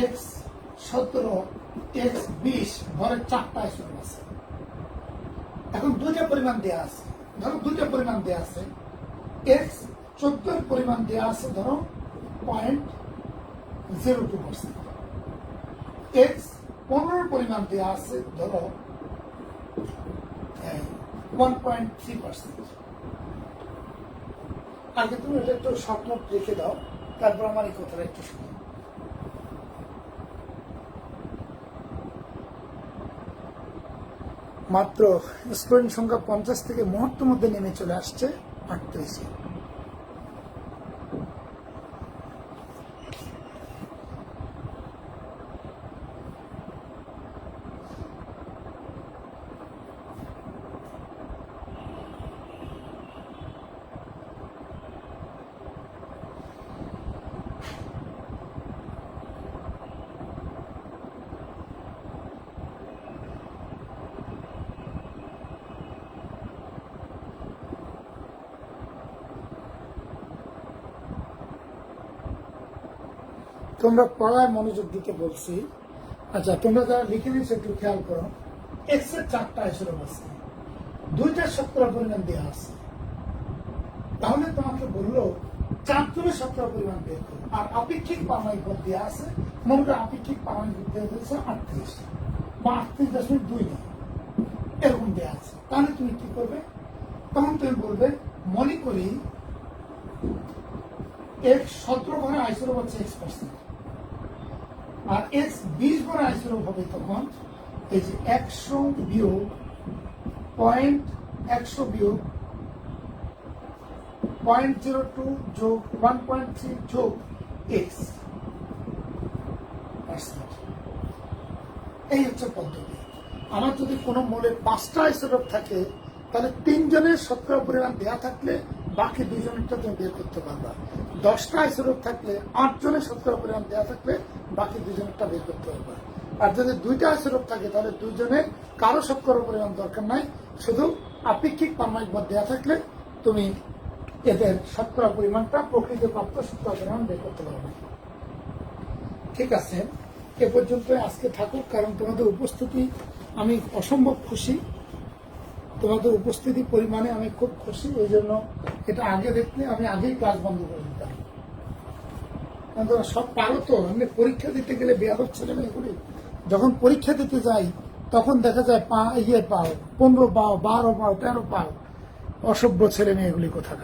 X 17, X 20 ভরের 4টা আইসোটোপ আছে। এখন 2টা পরিমাণ দেওয়া আছে, ধরো 2টা পরিমাণ দেওয়া আছে। X 14 এর পরিমাণ দেওয়া আছে ধরো 0.02%, X 15 পরিমাণ দেওয়া আছে ধরো 1.3%। আগে তুমি এটা একটু শর্ট নোট লিখে দাও, তারপর আমার এই কথাটা একটু শুনো। মাত্র স্টুডেন্ট সংখ্যা 50 থেকে মুহূর্তের মধ্যে নেমে চলে আসছে 38-এ। তোমরা পড়ায় মনোযোগ দিতে বলছি। আচ্ছা, তোমরা যারা লিখে দিচ্ছ একটু খেয়াল করো। X এর 4টা আইসোটোপ আছে, 2টা শতকরা পরিমাণ দেওয়া আছে। তাহলে তোমাকে বললো 4 জনের শতকরা পরিমাণ বের করো, আর আপেক্ষিক পারমাণবিক ভর দেওয়া আছে। মনে করো আপেক্ষিক পারমাণবিক ভর দেওয়া হয়েছে 38 বা 38.29 এরকম দেওয়া আছে। তাহলে তুমি কি করবে, তখন তুমি বলবে মনে করি x 17 ঘরে আইসোটোপ হচ্ছে x%, আর x 20 ঘরে আইসোটোপ হবে তখন এই যে 100 বিয়োগ 0.02 যোগ 1.3 যোগ x %। এই হচ্ছে পদ্ধতি। আমার যদি কোনো মৌলে 5টা আইসোটোপ থাকে তাহলে 3 জনের শতকরা পরিমাণ দেওয়া থাকলে বাকি 2 জনেরটা তুমি বের করতে পারবা। 10টা আইসোটোপ থাকলে 8 জনের শতকরা পরিমাণ দেওয়া থাকলে বাকি 2 জনেরটা বের করতে পারবা। আর যদি 2টা আইসোটোপ থাকে তাহলে 2 জনের কারো শতকরা পরিমাণ দরকার নাই, শুধু আপেক্ষিক পারমাণবিক ভর দেওয়া থাকলে তুমি এদের শতকরা পরিমাণটা প্রকৃত প্রাপ্ত শতকরা পরিমাণ বের করতে পারবে। ঠিক আছে, এ পর্যন্ত আজকে থাকুক, কারণ তোমাদের উপস্থিতি আমি অসম্ভব খুশি, তোমাদের উপস্থিতি পরিমাণে আমি খুব খুশি। ওই জন্য এটা আগে দেখলে আমি আগেই ক্লাস বন্ধ করে দিতাম। কারণ তোমরা সব পারো তো, এমনি পরীক্ষা দিতে গেলে বেয়াদব ছেলে মেয়েগুলি যখন পরীক্ষা দিতে যাই তখন দেখা যায় পাও, 15 পাও, 12 পাও, 13 পাও, অসভ্য ছেলে মেয়েগুলি কোথাকার।